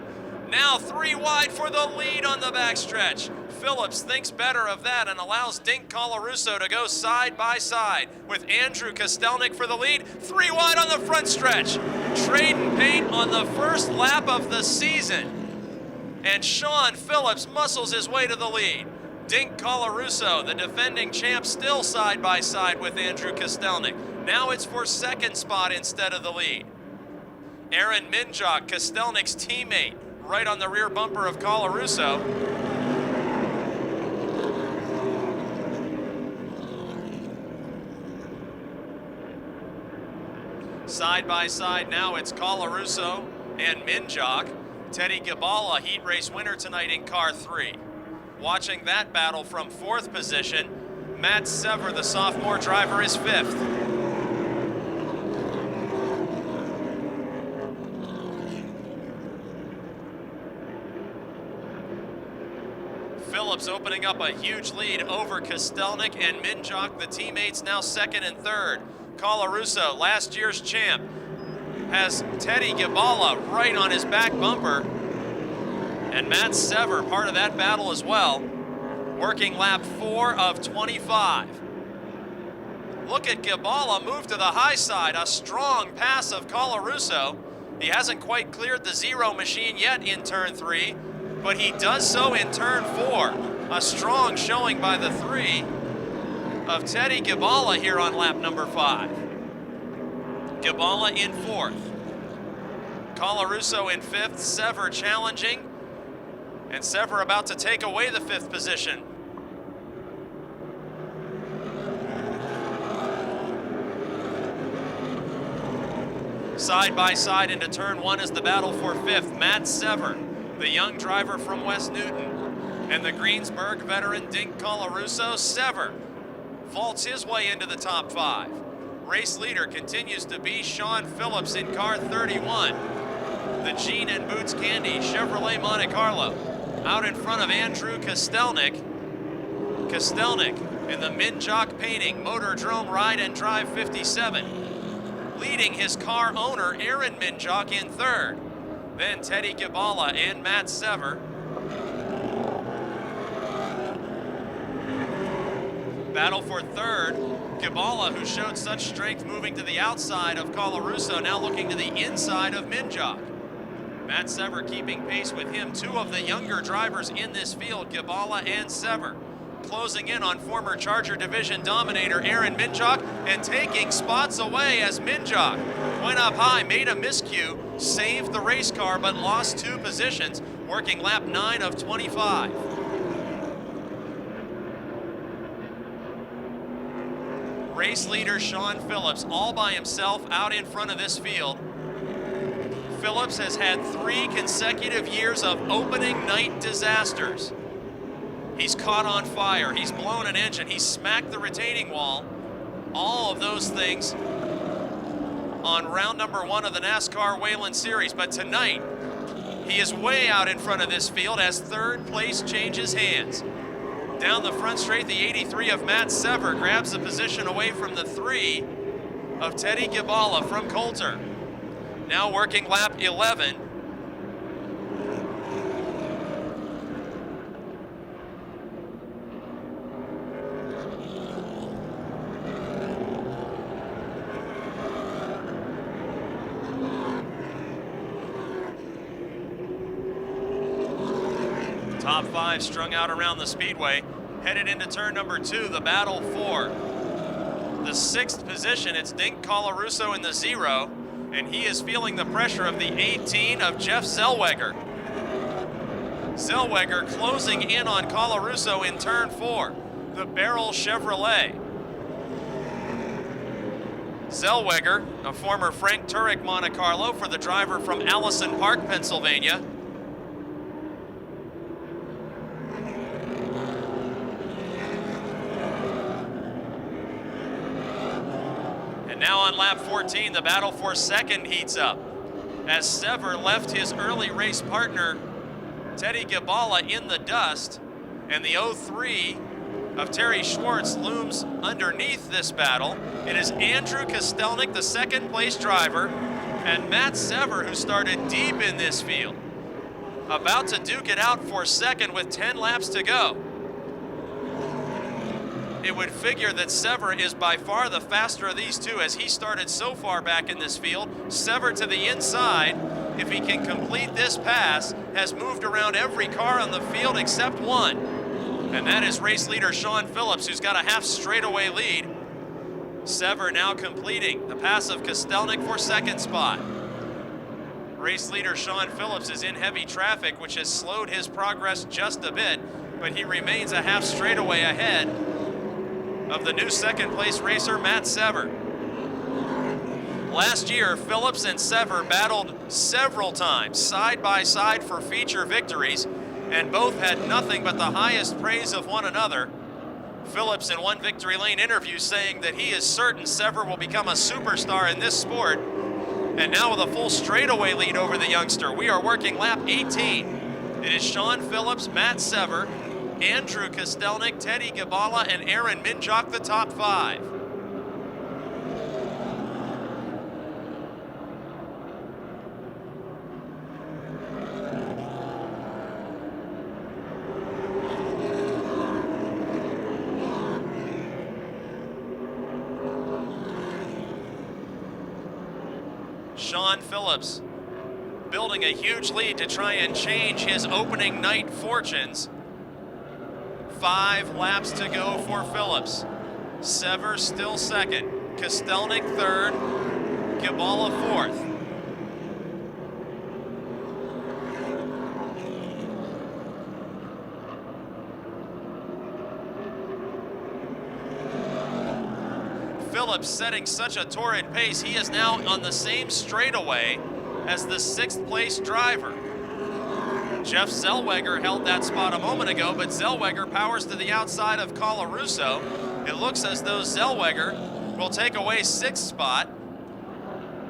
Now 3 wide for the lead on the backstretch. Phillips thinks better of that and allows Dink Colarusso to go side by side with Andrew Kostelnik for the lead. 3 wide on the front stretch. Trading paint on the first lap of the season. And Shawn Phillips muscles his way to the lead. Dink Colarusso, the defending champ, still side by side with Andrew Kostelnik. Now it's for second spot instead of the lead. Aaron Minjock, Kostelnik's teammate, right on the rear bumper of Colarusso. Side by side now it's Colarusso and Minjock. Teddy Gibala, heat race winner tonight in car 3. Watching that battle from 4th position, Matt Sever, the sophomore driver, is 5th. Phillips opening up a huge lead over Kostelnik and Minjock, the teammates, now 2nd and 3rd. Colarusso, last year's champ, has Teddy Gibala right on his back bumper. And Matt Sever, part of that battle as well, working lap 4 of 25. Look at Gibala move to the high side, a strong pass of Colarusso. He hasn't quite cleared the zero machine yet in turn 3, but he does so in turn 4. A strong showing by the 3 of Teddy Gibala here on lap number 5. Gibala in 4th. Colarusso in 5th, Sever challenging, and Sever about to take away the 5th position. Side by side into turn 1 is the battle for 5th. Matt Sever, the young driver from West Newton, and the Greensburg veteran Dink Colarusso. Sever vaults his way into the top 5. Race leader continues to be Shawn Phillips in car 31. The Jean and Boots Candy Chevrolet Monte Carlo out in front of Andrew Kostelnik. Kostelnik in the Minjock Painting Motordrome Ride and Drive 57. Leading his car owner Aaron Minjock in 3rd. Then Teddy Gibala and Matt Sever. Battle for 3rd. Gibala, who showed such strength moving to the outside of Colarusso, now looking to the inside of Minjock. Matt Sever keeping pace with him. 2 of the younger drivers in this field, Gibala and Sever. Closing in on former Charger Division dominator Aaron Minjock and taking spots away as Minjock went up high, made a miscue, saved the race car, but lost 2 positions, working lap 9 of 25. Race leader Shawn Phillips all by himself out in front of this field. Phillips has had 3 consecutive years of opening night disasters. He's caught on fire, he's blown an engine, he's smacked the retaining wall. All of those things on round number 1 of the NASCAR Whelen Series. But tonight, he is way out in front of this field as 3rd place changes hands. Down the front straight, the 83 of Matt Sever grabs the position away from the 3 of Teddy Gibala from Coulter. Now working lap 11. Top 5 strung out around the speedway. Headed into turn number 2, the battle for the 6th position. It's Dink Colarusso in the 0, and he is feeling the pressure of the 18 of Jeff Zellweger. Zellweger closing in on Colarusso in turn 4, the Barrel Chevrolet. Zellweger, a former Frank Turek Monte Carlo, for the driver from Allison Park, Pennsylvania. And now on lap 14, the battle for second heats up, as Sever left his early race partner, Teddy Gibala, in the dust, and the 03 of Terry Schwartz looms underneath this battle. It is Andrew Kostelnik, the second place driver, and Matt Sever, who started deep in this field, about to duke it out for second with 10 laps to go. It would figure that Sever is by far the faster of these two, as he started so far back in this field. Sever to the inside, if he can complete this pass, has moved around every car on the field except one. And that is race leader Shawn Phillips, who's got a half straightaway lead. Sever now completing the pass of Kostelnik for second spot. Race leader Shawn Phillips is in heavy traffic, which has slowed his progress just a bit, but he remains a half straightaway ahead of the new second place racer Matt Sever. Last year, Phillips and Sever battled several times side by side for feature victories, and both had nothing but the highest praise of one another. Phillips in one Victory Lane interview saying that he is certain Sever will become a superstar in this sport. And now with a full straightaway lead over the youngster, we are working lap 18. It is Shawn Phillips, Matt Sever, Andrew Kostelnik, Teddy Gibala, and Aaron Minjock, the top five. Shawn Phillips building a huge lead to try and change his opening night fortunes. 5 laps to go for Phillips. Sever still second, Kostelnik third, Gibala fourth. Phillips setting such a torrid pace, he is now on the same straightaway as the 6th place driver. Jeff Zellweger held that spot a moment ago, but Zellweger powers to the outside of Colarusso. It looks as though Zellweger will take away 6th spot,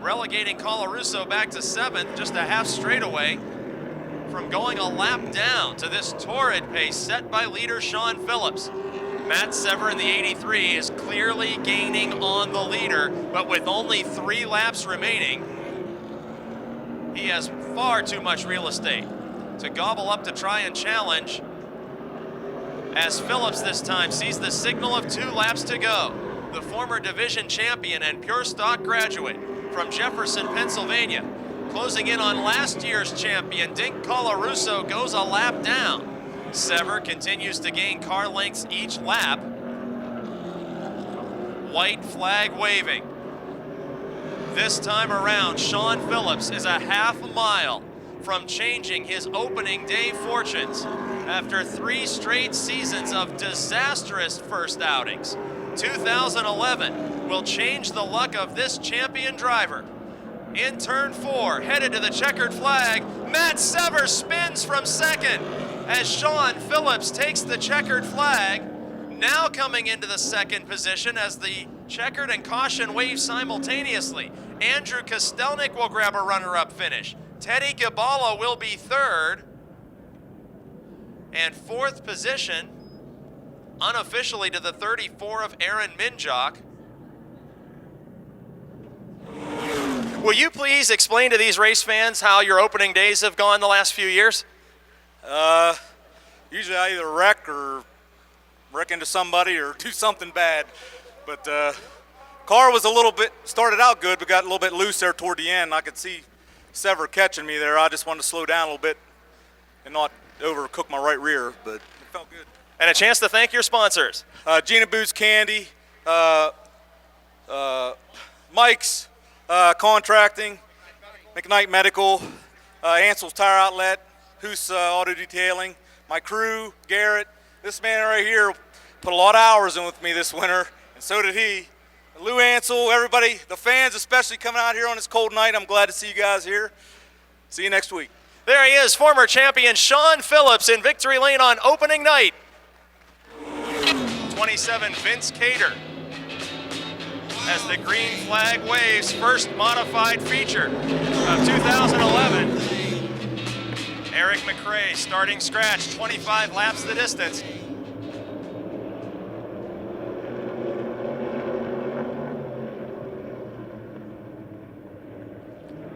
relegating Colarusso back to 7th, just a half straightaway from going a lap down to this torrid pace set by leader Shawn Phillips. Matt Sever in the 83 is clearly gaining on the leader, but with only 3 laps remaining, he has far too much real estate to gobble up to try and challenge, as Phillips this time sees the signal of 2 laps to go. The former division champion and pure stock graduate from Jefferson, Pennsylvania, closing in on last year's champion, Dink Colarusso, goes a lap down. Sever continues to gain car lengths each lap. White flag waving. This time around, Shawn Phillips is a half mile from changing his opening day fortunes after 3 straight seasons of disastrous first outings. 2011 will change the luck of this champion driver. In turn 4, headed to the checkered flag, Matt Sever spins from second as Shawn Phillips takes the checkered flag, now coming into the second position as the checkered and caution wave simultaneously. Andrew Kostelnik will grab a runner-up finish. Teddy Gibala will be third. And 4th position, unofficially, to the 34 of Aaron Minjock. Will you please explain to these race fans how your opening days have gone the last few years? Usually I either wreck or wreck into somebody or do something bad. But car was a little bit, started out good, but got a little bit loose there toward the end. I could see Sever catching me there. I just wanted to slow down a little bit and not overcook my right rear, but it felt good. And a chance to thank your sponsors. Gina Boots Candy, Mike's Contracting, McKnight Medical, Ansel's Tire Outlet, Hoos Auto Detailing, my crew, Garrett. This man right here put a lot of hours in with me this winter, and so did he. Lou Ansel, everybody, the fans especially coming out here on this cold night. I'm glad to see you guys here. See you next week. There he is, former champion Shawn Phillips in victory lane on opening night. 27, Vince Cater, as the green flag waves, first modified feature of 2011. Eric McRae starting scratch, 25 laps the distance.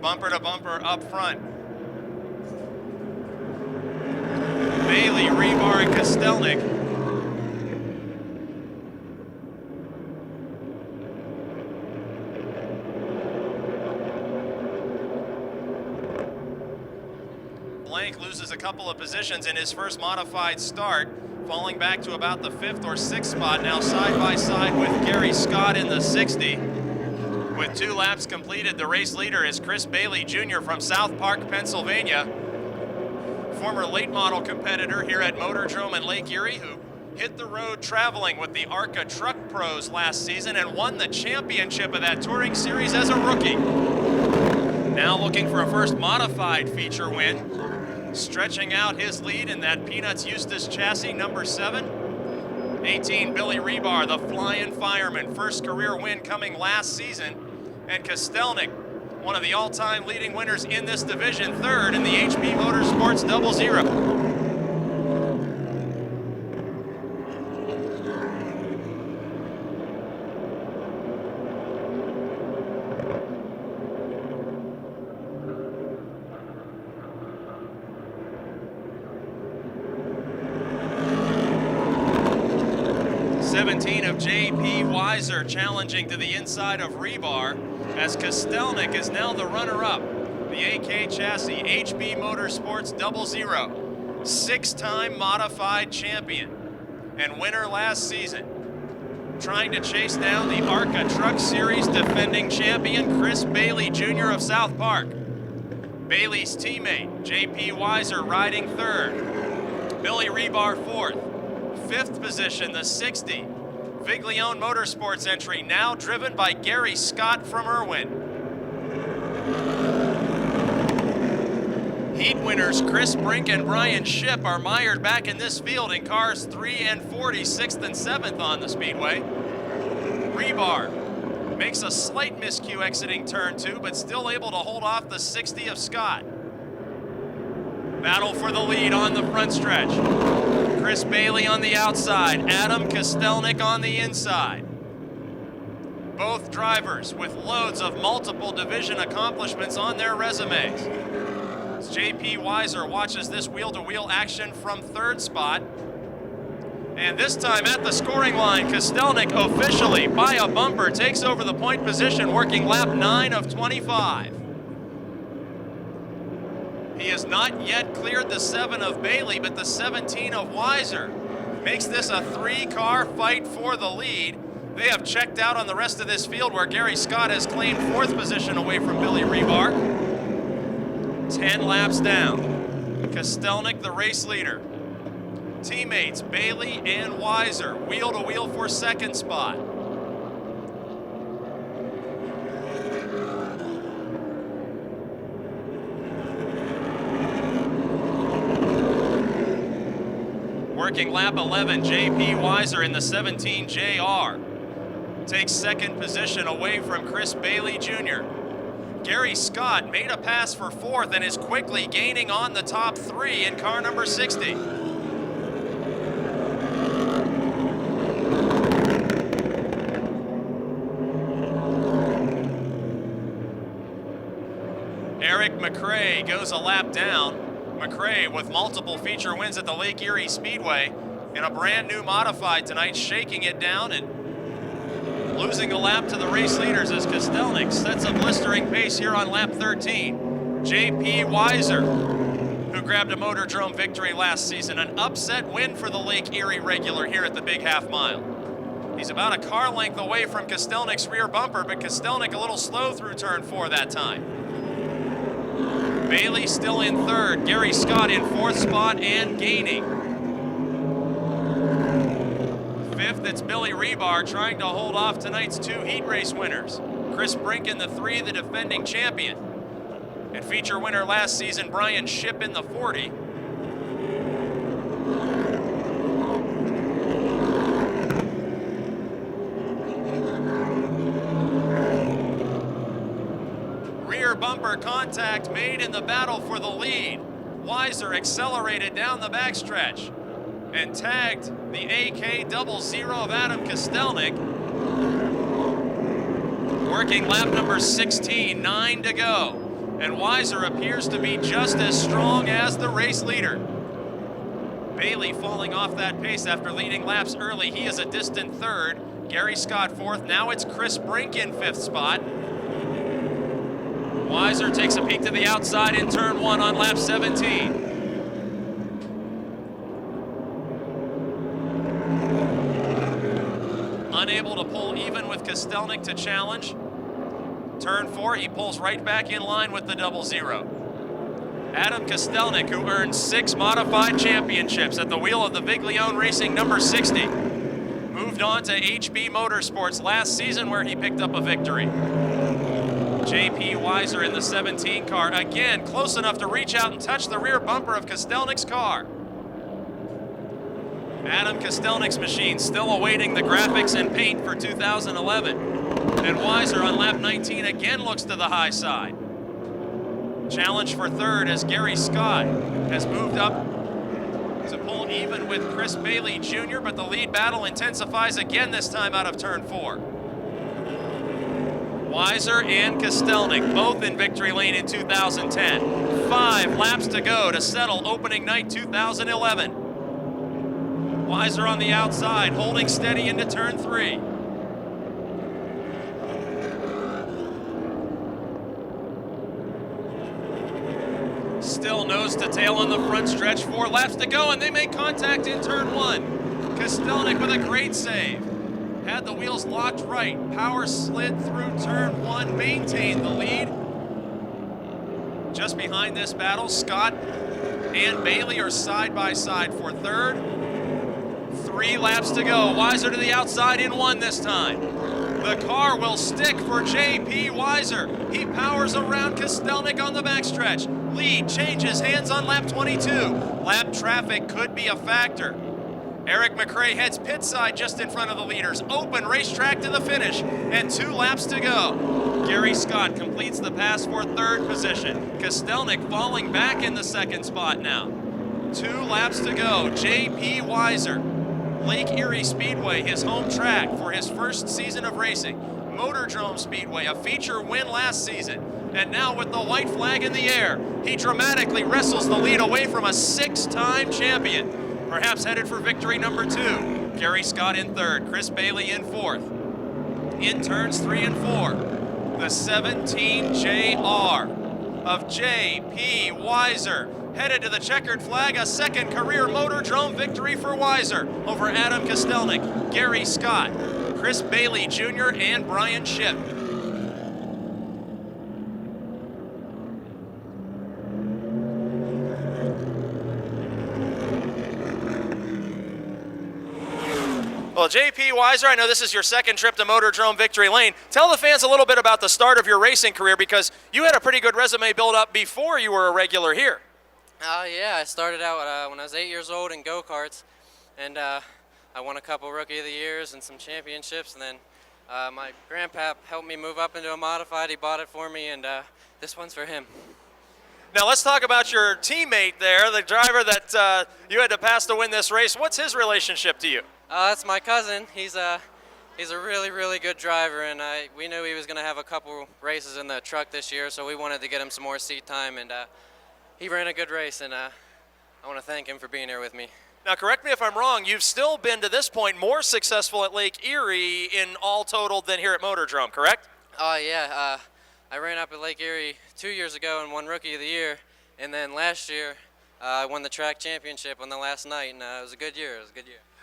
Bumper to bumper up front. Bailey, Rebar, and Kostelnik. Blank loses a couple of positions in his first modified start, falling back to about the 5th or 6th spot, now side by side with Gary Scott in the 60. With 2 laps completed, the race leader is Chris Bailey Jr. from South Park, Pennsylvania. Former late model competitor here at Motordrome in Lake Erie, who hit the road traveling with the ARCA Truck Pros last season and won the championship of that touring series as a rookie. Now looking for a first modified feature win, stretching out his lead in that Peanuts Eustace chassis number 7. 18, Billy Rebar, the flying fireman, first career win coming last season. And Kostelnik, one of the all-time leading winners in this division, 3rd in the HP Motorsports 00. Of J.P. Weiser challenging to the inside of Rebar, as Kostelnik is now the runner-up. The AK chassis, HB Motorsports 00, 6-time modified champion and winner last season. Trying to chase down the ARCA Truck Series defending champion Chris Bailey Jr. of South Park. Bailey's teammate, J.P. Weiser, riding 3rd. Billy Rebar 4th. 5th position, the 60. Viglione Motorsports entry, now driven by Gary Scott from Irwin. Heat winners Chris Brink and Brian Shipp are mired back in this field in cars 3 and 40, 6th and 7th on the speedway. Rebar makes a slight miscue exiting turn 2, but still able to hold off the 60 of Scott. Battle for the lead on the front stretch. Chris Bailey on the outside, Adam Kostelnik on the inside. Both drivers with loads of multiple division accomplishments on their resumes. As J.P. Weiser watches this wheel-to-wheel action from 3rd spot. And this time at the scoring line, Kostelnik officially, by a bumper, takes over the point position, working lap 9 of 25. He has not yet cleared the 7 of Bailey, but the 17 of Weiser makes this a 3-car fight for the lead. They have checked out on the rest of this field, where Gary Scott has claimed 4th position away from Billy Rebar. 10 laps down. Kostelnik, the race leader. Teammates Bailey and Weiser, wheel to wheel for 2nd spot. Working lap 11, J.P. Weiser in the 17 JR. Takes 2nd position away from Chris Bailey Jr. Gary Scott made a pass for 4th and is quickly gaining on the top 3 in car number 60. Eric McRae goes a lap down. McRae with multiple feature wins at the Lake Erie Speedway in a brand new modified tonight, shaking it down and losing a lap to the race leaders as Kostelnik sets a blistering pace here on lap 13. J.P. Weiser, who grabbed a Motordrome victory last season, an upset win for the Lake Erie regular here at the Big Half Mile. He's about a car length away from Kostelnik's rear bumper, but Kostelnik a little slow through turn 4 that time. Bailey still in 3rd, Gary Scott in 4th spot and gaining. Fifth, it's Billy Rebar trying to hold off tonight's 2 heat race winners. Chris Brink in the 3, the defending champion. And feature winner last season, Brian Shipp in the 40. Rear bumper contact made in the battle for the lead. Weiser accelerated down the backstretch and tagged the AK00 of Adam Kostelnik. Working lap number 16, 9 to go. And Weiser appears to be just as strong as the race leader. Bailey falling off that pace after leading laps early. He is a distant 3rd. Gary Scott 4th. Now it's Chris Brink in 5th spot. Weiser takes a peek to the outside in turn 1 on lap 17. Unable to pull even with Kostelnik to challenge. Turn 4, he pulls right back in line with the 00. Adam Kostelnik, who earned 6 modified championships at the wheel of the Viglione Racing number 60, moved on to HB Motorsports last season where he picked up a victory. JP Weiser in the 17 car, again close enough to reach out and touch the rear bumper of Kostelnik's car. Adam Kostelnik's machine still awaiting the graphics and paint for 2011. And Weiser on lap 19 again looks to the high side. Challenge for 3rd as Gary Scott has moved up to pull even with Chris Bailey Jr., but the lead battle intensifies again this time out of turn 4. Weiser and Kostelnik both in victory lane in 2010. 5 laps to go to settle opening night 2011. Weiser on the outside, holding steady into turn 3. Still nose to tail on the front stretch, 4 laps to go, and they make contact in turn 1. Kostelnik with a great save. Had the wheels locked right, power slid through turn 1, maintained the lead. Just behind this battle, Scott and Bailey are side by side for 3rd. 3 laps to go, Weiser to the outside in 1 this time. The car will stick for JP Weiser. He powers around Kostelnik on the backstretch. Lead changes hands on lap 22. Lap traffic could be a factor. Eric McRae heads pit side just in front of the leaders. Open racetrack to the finish, and 2 laps to go. Gary Scott completes the pass for 3rd position. Kostelnik falling back in the 2nd spot now. 2 laps to go. JP Weiser, Lake Erie Speedway, his home track for his first season of racing. Motordrome Speedway, a feature win last season. And now with the white flag in the air, he dramatically wrestles the lead away from a 6-time champion. Perhaps headed for victory number 2. Gary Scott in 3rd, Chris Bailey in 4th. In turns 3 and 4, the 17JR of J.P. Weiser. Headed to the checkered flag, a 2nd career Motordrome victory for Weiser over Adam Kostelnik, Gary Scott, Chris Bailey Jr., and Brian Shipp. Well, JP Weiser, I know this is your 2nd trip to Motordrome Victory Lane. Tell the fans a little bit about the start of your racing career, because you had a pretty good resume built up before you were a regular here. Yeah, I started out when I was 8 years old in go-karts, and I won a couple Rookie of the Years and some championships, and then my grandpa helped me move up into a modified. He bought it for me, and this one's for him. Now let's talk about your teammate there, the driver that you had to pass to win this race. What's his relationship to you? That's my cousin. He's a really, really good driver, and we knew he was going to have a couple races in the truck this year, so we wanted to get him some more seat time, and he ran a good race, and I want to thank him for being here with me. Now, correct me if I'm wrong, you've still been, to this point, more successful at Lake Erie in all total than here at Motordrome, correct? Yeah. I ran up at Lake Erie 2 years ago and won Rookie of the Year, and then last year I won the track championship on the last night, and it was a good year.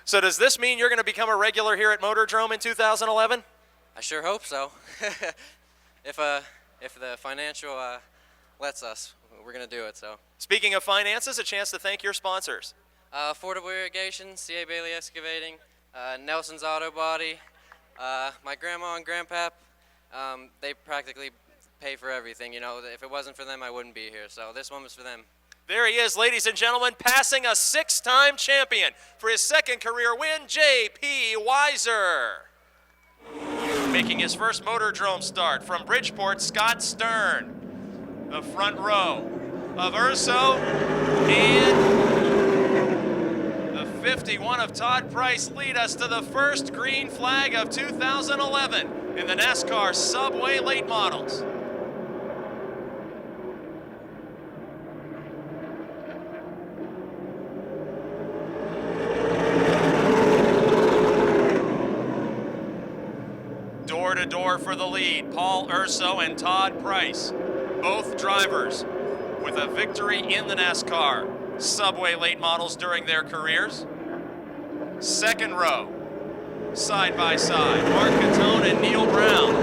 So does this mean you're going to become a regular here at Motordrome in 2011? I sure hope so. If the financial lets us, we're going to do it. So. Speaking of finances, a chance to thank your sponsors. Affordable Irrigation, C.A. Bailey Excavating, Nelson's Auto Body. My grandma and grandpap, they practically pay for everything. You know, if it wasn't for them, I wouldn't be here. So this one was for them. There he is, ladies and gentlemen, passing a 6-time champion for his second career win, J.P. Weiser. Making his first Motordrome start from Bridgeport, Scott Stern. The front row of Urso and the 51 of Todd Price lead us to the first green flag of 2011 in the NASCAR Subway late models. Door to door for the lead, Paul Urso and Todd Price. Both drivers with a victory in the NASCAR Subway late models during their careers. Second row, side by side, Mark Catone and Neil Brown.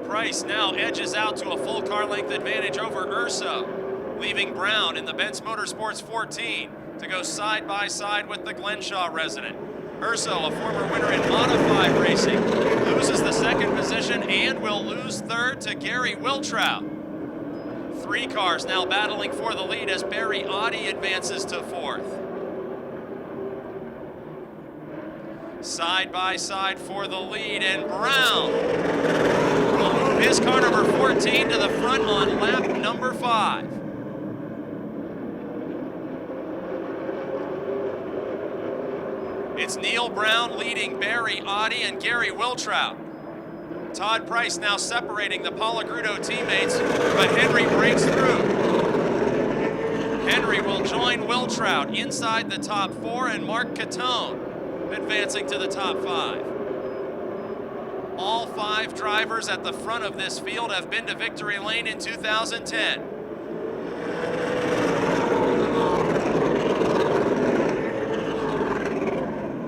Price now edges out to a full car length advantage over Urso, leaving Brown in the Benz Motorsports 14 to go side by side with the Glenshaw resident. Urso, a former winner in modified racing, loses the second position and will lose third to Gary Wiltrout. 3 cars now battling for the lead as Barry Audi advances to fourth. Side by side for the lead, and Brown will move his car number 14 to the front on lap number 5. It's Neil Brown leading Barry Audi and Gary Wiltrout. Todd Price now separating the Palagrudo teammates, but Henry breaks through. Henry will join Wiltrout inside the top 4 and Mark Catone advancing to the top 5. All 5 drivers at the front of this field have been to victory lane in 2010.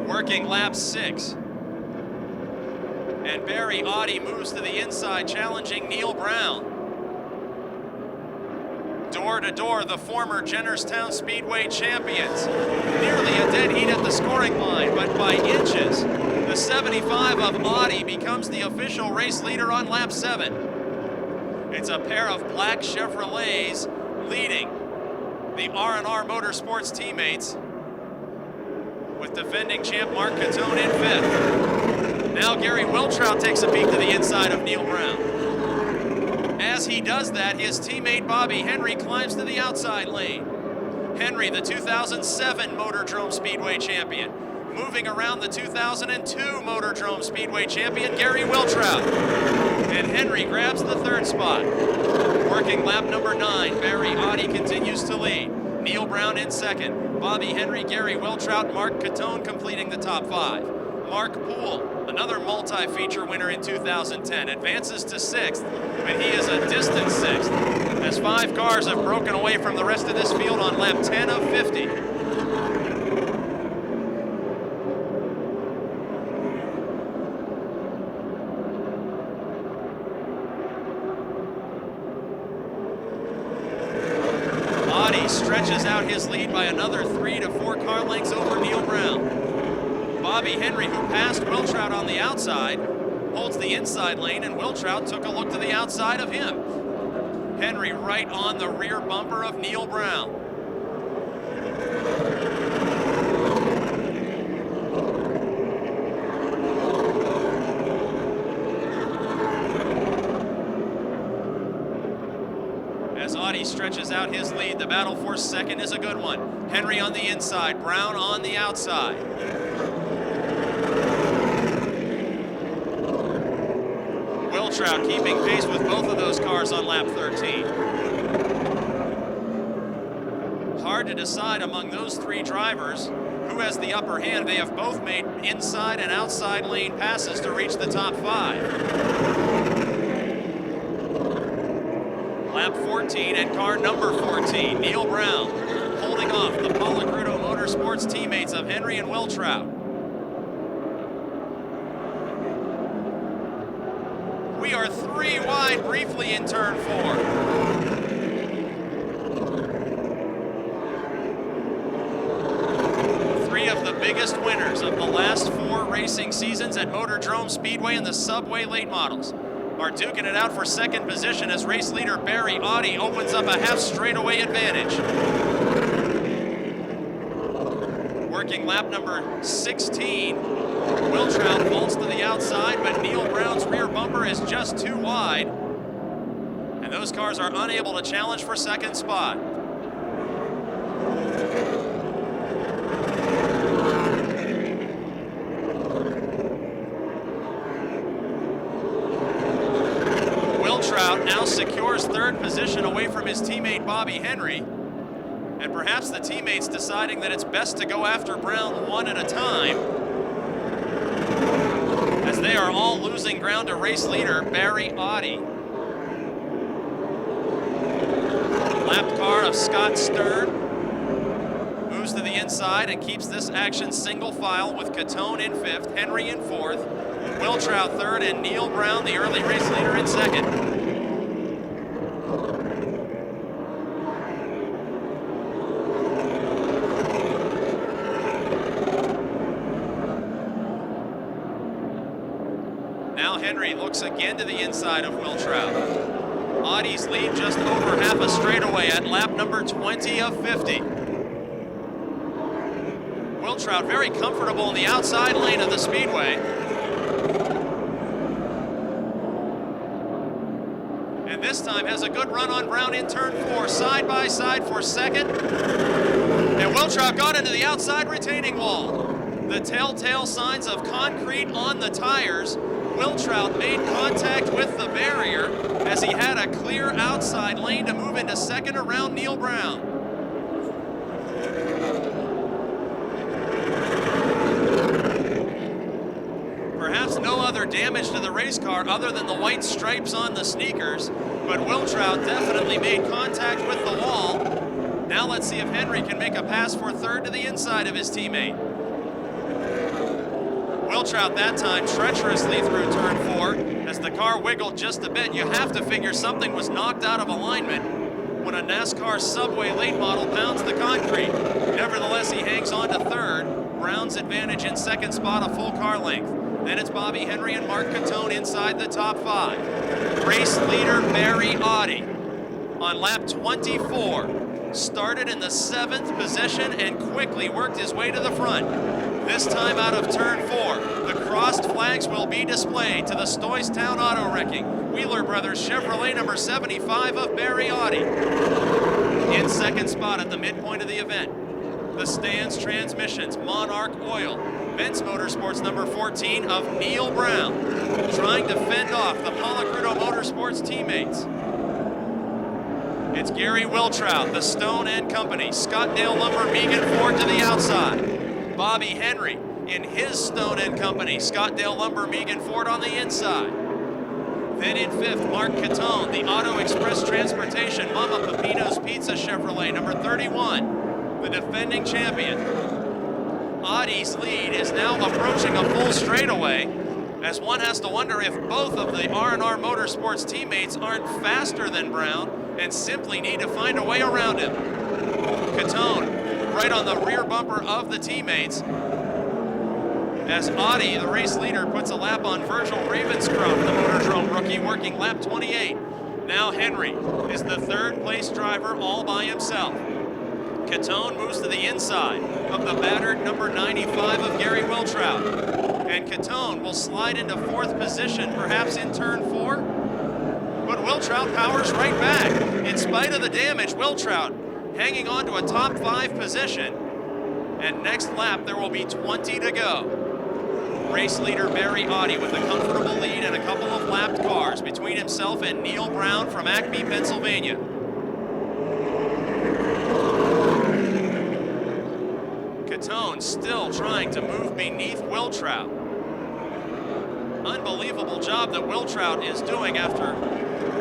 Working lap 6. And Barry Audi moves to the inside, challenging Neil Brown. Door to door, the former Jennerstown Speedway champions. Nearly a dead heat at the scoring line, but by inches, the 75 of Audi becomes the official race leader on lap 7. It's a pair of black Chevrolets leading the R&R Motorsports teammates, with defending champ Mark Catone in 5th. Now Gary Wiltrout takes a peek to the inside of Neil Brown. As he does that, his teammate Bobby Henry climbs to the outside lane. Henry, the 2007 Motordrome Speedway champion, moving around the 2002 Motordrome Speedway champion Gary Wiltrout. And Henry grabs the 3rd spot. Working lap number 9, Barry Audi continues to lead. Neil Brown in 2nd. Bobby Henry, Gary Wiltrout, Mark Catone completing the top 5. Mark Poole, another multi-feature winner in 2010, advances to 6th, but he is a distant 6th, as 5 cars have broken away from the rest of this field on lap 10 of 50. Stretches out his lead by another 3 to 4 car lengths over Neil Brown. Bobby Henry, who passed Wiltrout on the outside, holds the inside lane, and Wiltrout took a look to the outside of him. Henry right on the rear bumper of Neil Brown. As Audi stretches out his lead, the battle for 2nd is a good one. Henry on the inside, Brown on the outside. Wiltrout keeping pace with both of those cars on lap 13. Hard to decide among those 3 drivers who has the upper hand. They have both made inside and outside lane passes to reach the top 5. Lap 14 and car number 14, Neil Brown, holding off the Palagrudo Motorsports teammates of Henry and Wiltrout. We are 3 wide briefly in turn 4. biggest winners of the last 4 racing seasons at Motordrome Speedway and the Subway late models, are duking it out for second position as race leader Barry Audi opens up a half straightaway advantage. Working lap number 16, Wiltrout vaults to the outside, but Neil Brown's rear bumper is just too wide, and those cars are unable to challenge for second spot. Wiltrout now secures third position away from his teammate Bobby Henry, and perhaps the teammates deciding that it's best to go after Brown one at a time, as they are all losing ground to race leader Barry Audi. Lapped car of Scott Stern moves to the inside and keeps this action single file with Catone in 5th, Henry in 4th, Wiltrout 3rd, and Neil Brown, the early race leader, in 2nd. Now Henry looks again to the inside of Wiltrout. Audi's lead just over half a straightaway at lap number 20 of 50. Wiltrout very comfortable in the outside lane of the speedway. And this time has a good run on Brown in turn 4, side by side for second. And Wiltrout got into the outside retaining wall. The telltale signs of concrete on the tires. Wiltrout made contact with the barrier as he had a clear outside lane to move into second around Neil Brown. Perhaps no other damage to the race car other than the white stripes on the sneakers, but Wiltrout definitely made contact with the wall. Now let's see if Henry can make a pass for third to the inside of his teammate. Wiltrout that time treacherously through turn 4. As the car wiggled just a bit, you have to figure something was knocked out of alignment when a NASCAR Subway late model pounds the concrete. Nevertheless, he hangs on to third. Brown's advantage in second spot, a full car length. Then it's Bobby Henry and Mark Catone inside the top 5. Race leader Barry Audi on lap 24 started in the 7th position and quickly worked his way to the front. This time out of turn 4, the crossed flags will be displayed to the Stoystown Auto Wrecking, Wheeler Brothers Chevrolet number 75 of Barry Audi. In second spot at the midpoint of the event, the Stans Transmissions Monarch Oil, Benz Motorsports number 14 of Neil Brown, trying to fend off the Palacrudo Motorsports teammates. It's Gary Wiltrout, the Stone and Company, Scottdale Lumber Megan Ford to the outside. Bobby Henry in his Stone and Company, Scottdale Lumber Megan Ford on the inside. Then in 5th, Mark Catone, the Auto Express Transportation Mama Pepino's Pizza Chevrolet number 31, the defending champion. Audi's lead is now approaching a full straightaway, as one has to wonder if both of the R&R Motorsports teammates aren't faster than Brown and simply need to find a way around him. Catone right on the rear bumper of the teammates, as Audi, the race leader, puts a lap on Virgil Ravenscroft, the Motordrome rookie, working lap 28. Now Henry is the 3rd place driver all by himself. Catone moves to the inside of the battered number 95 of Gary Wiltrout. And Catone will slide into 4th position, perhaps in turn 4. But Wiltrout powers right back. In spite of the damage, Wiltrout hanging on to a top 5 position. And next lap, there will be 20 to go. Race leader Barry Audi with a comfortable lead and a couple of lapped cars between himself and Neil Brown from Acme, Pennsylvania. Catone still trying to move beneath Wiltrout. Unbelievable job that Wiltrout is doing after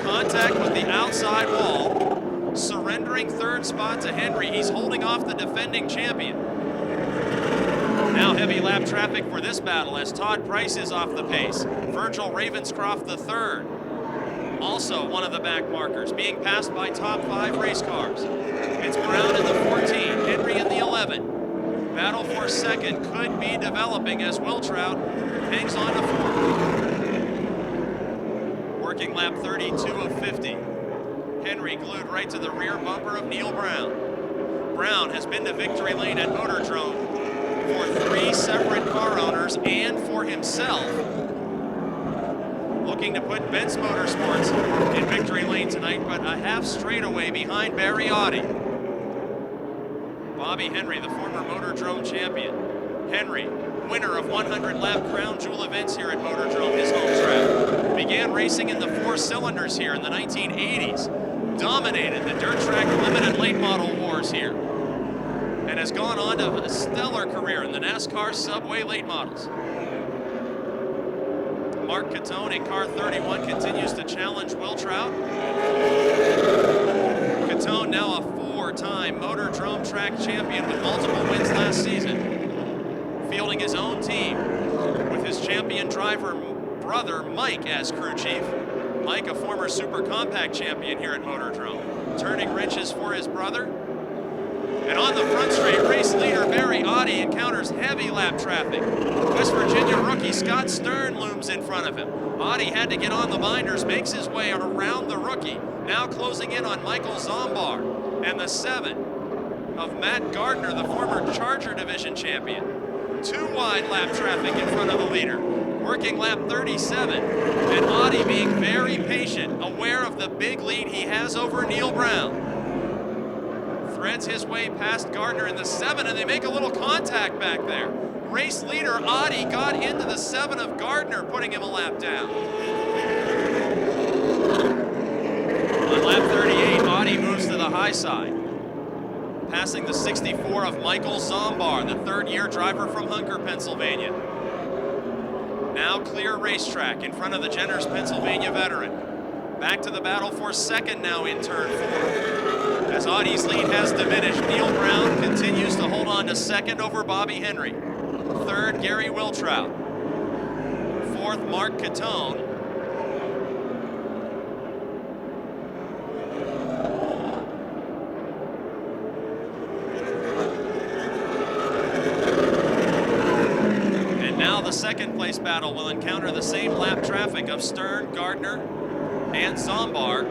contact with the outside wall, surrendering 3rd spot to Henry. He's holding off the defending champion. Now heavy lap traffic for this battle as Todd Price is off the pace. Virgil Ravenscroft III, also one of the back markers, being passed by top 5 race cars. It's Brown in the 14, Henry in the 11. Battle for second could be developing as Wiltrout hangs on to fourth. Working lap 32 of 50. Henry glued right to the rear bumper of Neil Brown. Brown has been to victory lane at Motordrome for 3 separate car owners and for himself. Looking to put Benz Motorsports in victory lane tonight, but a half straightaway behind Barry Audi. Bobby Henry, the former Motordrome champion. Henry, winner of 100-lap Crown Jewel events here at Motordrome, his home track. Began racing in the 4 cylinders here in the 1980s. Dominated the dirt track limited late model wars here. And has gone on to a stellar career in the NASCAR Subway late models. Mark Catone in car 31 continues to challenge Wiltrout. Catone now a 4-time Motordrome track champion with multiple wins last season. Fielding his own team with his champion driver brother Mike as crew chief. Mike, a former super compact champion here at Motordrome. Turning wrenches for his brother. And on the front straight, race leader Barry Audi encounters heavy lap traffic. West Virginia rookie Scott Stern looms in front of him. Audi had to get on the binders, makes his way around the rookie. Now closing in on Michael Zombar and the 7 of Matt Gardner, the former Charger Division champion. 2 wide lap traffic in front of the leader. Working lap 37, and Audi being very patient, aware of the big lead he has over Neil Brown. Threads his way past Gardner in the 7, and they make a little contact back there. Race leader Audi got into the 7 of Gardner, putting him a lap down. On lap 38, Audi moves to the high side, passing the 64 of Michael Zombar, the 3rd-year driver from Hunker, Pennsylvania. Now clear racetrack in front of the Jenners, Pennsylvania veteran. Back to the battle for second now in turn 4. As Audi's lead has diminished, Neil Brown continues to hold on to second over Bobby Henry. 3rd, Gary Wiltrout. 4th, Mark Catone. And now the second place battle will encounter the same lap traffic of Stern, Gardner, and Zombar.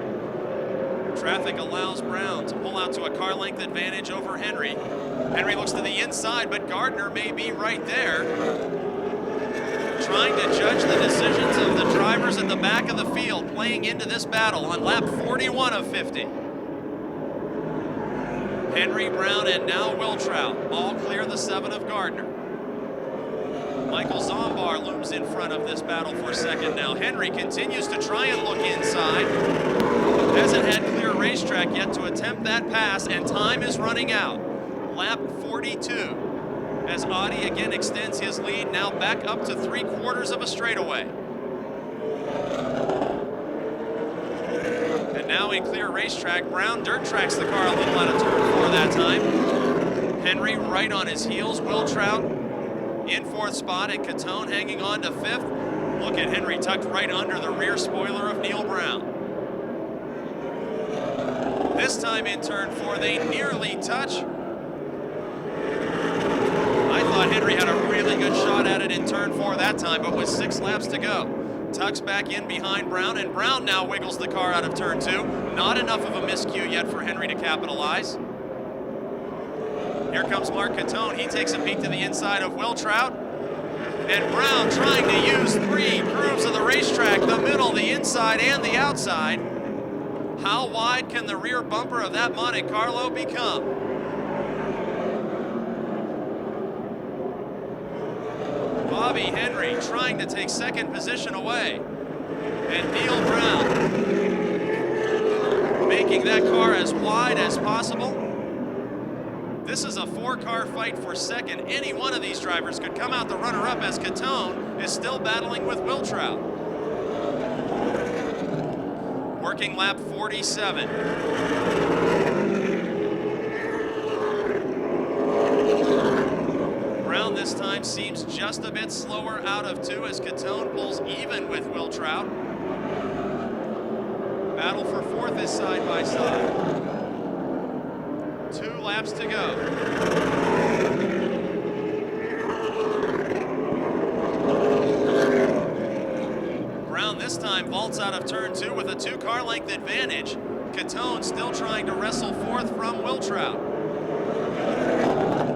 Traffic allows Brown to pull out to a car length advantage over Henry. Henry looks to the inside, but Gardner may be right there. Trying to judge the decisions of the drivers at the back of the field playing into this battle on lap 41 of 50. Henry, Brown, and now Wiltrout all clear the 7 of Gardner. Michael Zombar looms in front of this battle for second now. Henry continues to try and look inside. Hasn't had clear racetrack yet to attempt that pass, and time is running out. Lap 42, as Audi again extends his lead, now back up to 3/4 of a straightaway. And now in clear racetrack, Brown dirt tracks the car a little out of turn 4 that time. Henry right on his heels, Wiltrout in 4th spot, and Catone hanging on to 5th. Look at Henry tucked right under the rear spoiler of Neil Brown. This time in turn 4, they nearly touch. I thought Henry had a really good shot at it in turn 4 that time, but with 6 laps to go. Tucks back in behind Brown, and Brown now wiggles the car out of turn 2. Not enough of a miscue yet for Henry to capitalize. Here comes Mark Catone. He takes a peek to the inside of Wiltrout. And Brown trying to use 3 grooves of the racetrack, the middle, the inside, and the outside. How wide can the rear bumper of that Monte Carlo become? Bobby Henry trying to take second position away. And Neil Brown making that car as wide as possible. This is a 4-car fight for second. Any one of these drivers could come out the runner-up, as Catone is still battling with Wiltrout. Working lap 47. Brown this time seems just a bit slower out of 2 as Catone pulls even with Wiltrout. Battle for 4th is side by side. 2 laps to go. time vaults out of turn 2 with a 2-car length advantage. Catone still trying to wrestle fourth from Wiltrout.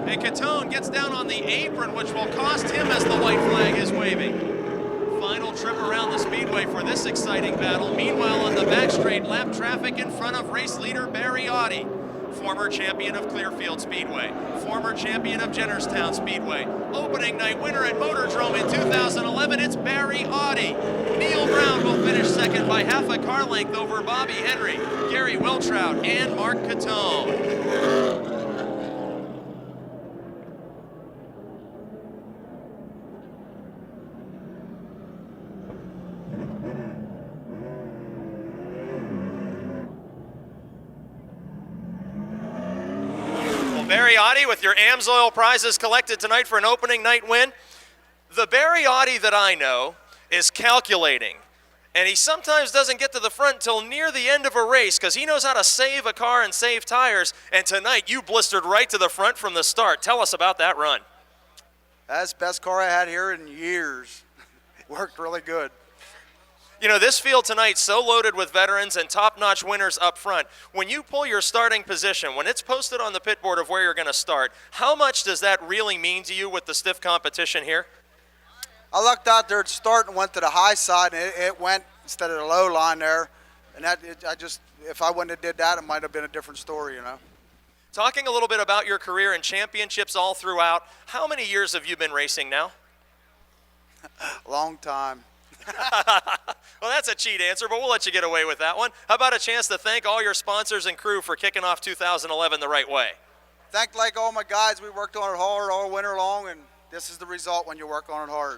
And Catone gets down on the apron, which will cost him as the white flag is waving. Final trip around the speedway for this exciting battle. Meanwhile, on the back straight, lap traffic in front of race leader Barry Audi. Former champion of Clearfield Speedway, former champion of Jennerstown Speedway, opening night winner at Motordrome in 2011, it's Barry Audi. Neil Brown will finish second by half a car length over Bobby Henry, Gary Wiltrout, and Mark Catone. Barry Audi with your AMSOIL prizes collected tonight for an opening night win. The Barry Audi that I know is calculating, and he sometimes doesn't get to the front until near the end of a race because he knows how to save a car and save tires, and tonight you blistered right to the front from the start. Tell us about that run. That's the best car I had here in years. Worked really good. You know, this field tonight's so loaded with veterans and top-notch winners up front. When you pull your starting position, when it's posted on the pit board of where you're going to start, how much does that really mean to you with the stiff competition here? I lucked out there at the start and went to the high side, and it went instead of the low line there. And if I wouldn't have did that, it might have been a different story, you know. Talking a little bit about your career and championships all throughout, how many years have you been racing now? Long time. Well, that's a cheat answer, but we'll let you get away with that one. How about a chance to thank all your sponsors and crew for kicking off 2011 the right way? Thank like all my guys. We worked on it hard all winter long, and this is the result when you work on it hard.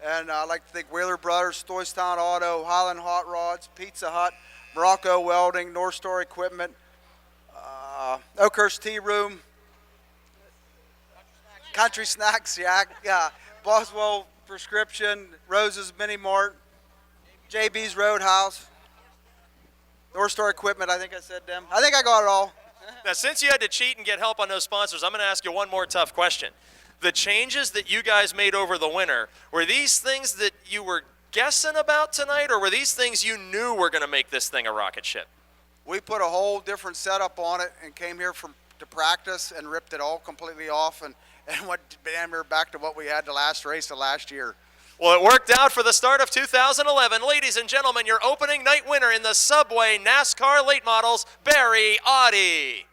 And I'd like to thank Wheeler Brothers, Stoystown Auto, Highland Hot Rods, Pizza Hut, Morocco Welding, North Star Equipment, Oakhurst Tea Room, Country Snacks, yeah, Boswell Prescription, Rose's Mini Mart, JB's Roadhouse, North Star Equipment, I think I said them. I think I got it all. Now, since you had to cheat and get help on those sponsors, I'm going to ask you one more tough question. The changes that you guys made over the winter, were these things that you were guessing about tonight, or were these things you knew were going to make this thing a rocket ship? We put a whole different setup on it and came here to practice and ripped it all completely off and went damn near back to what we had the last race of last year. Well, it worked out for the start of 2011. Ladies and gentlemen, your opening night winner in the Subway NASCAR Late Models, Barry Audi.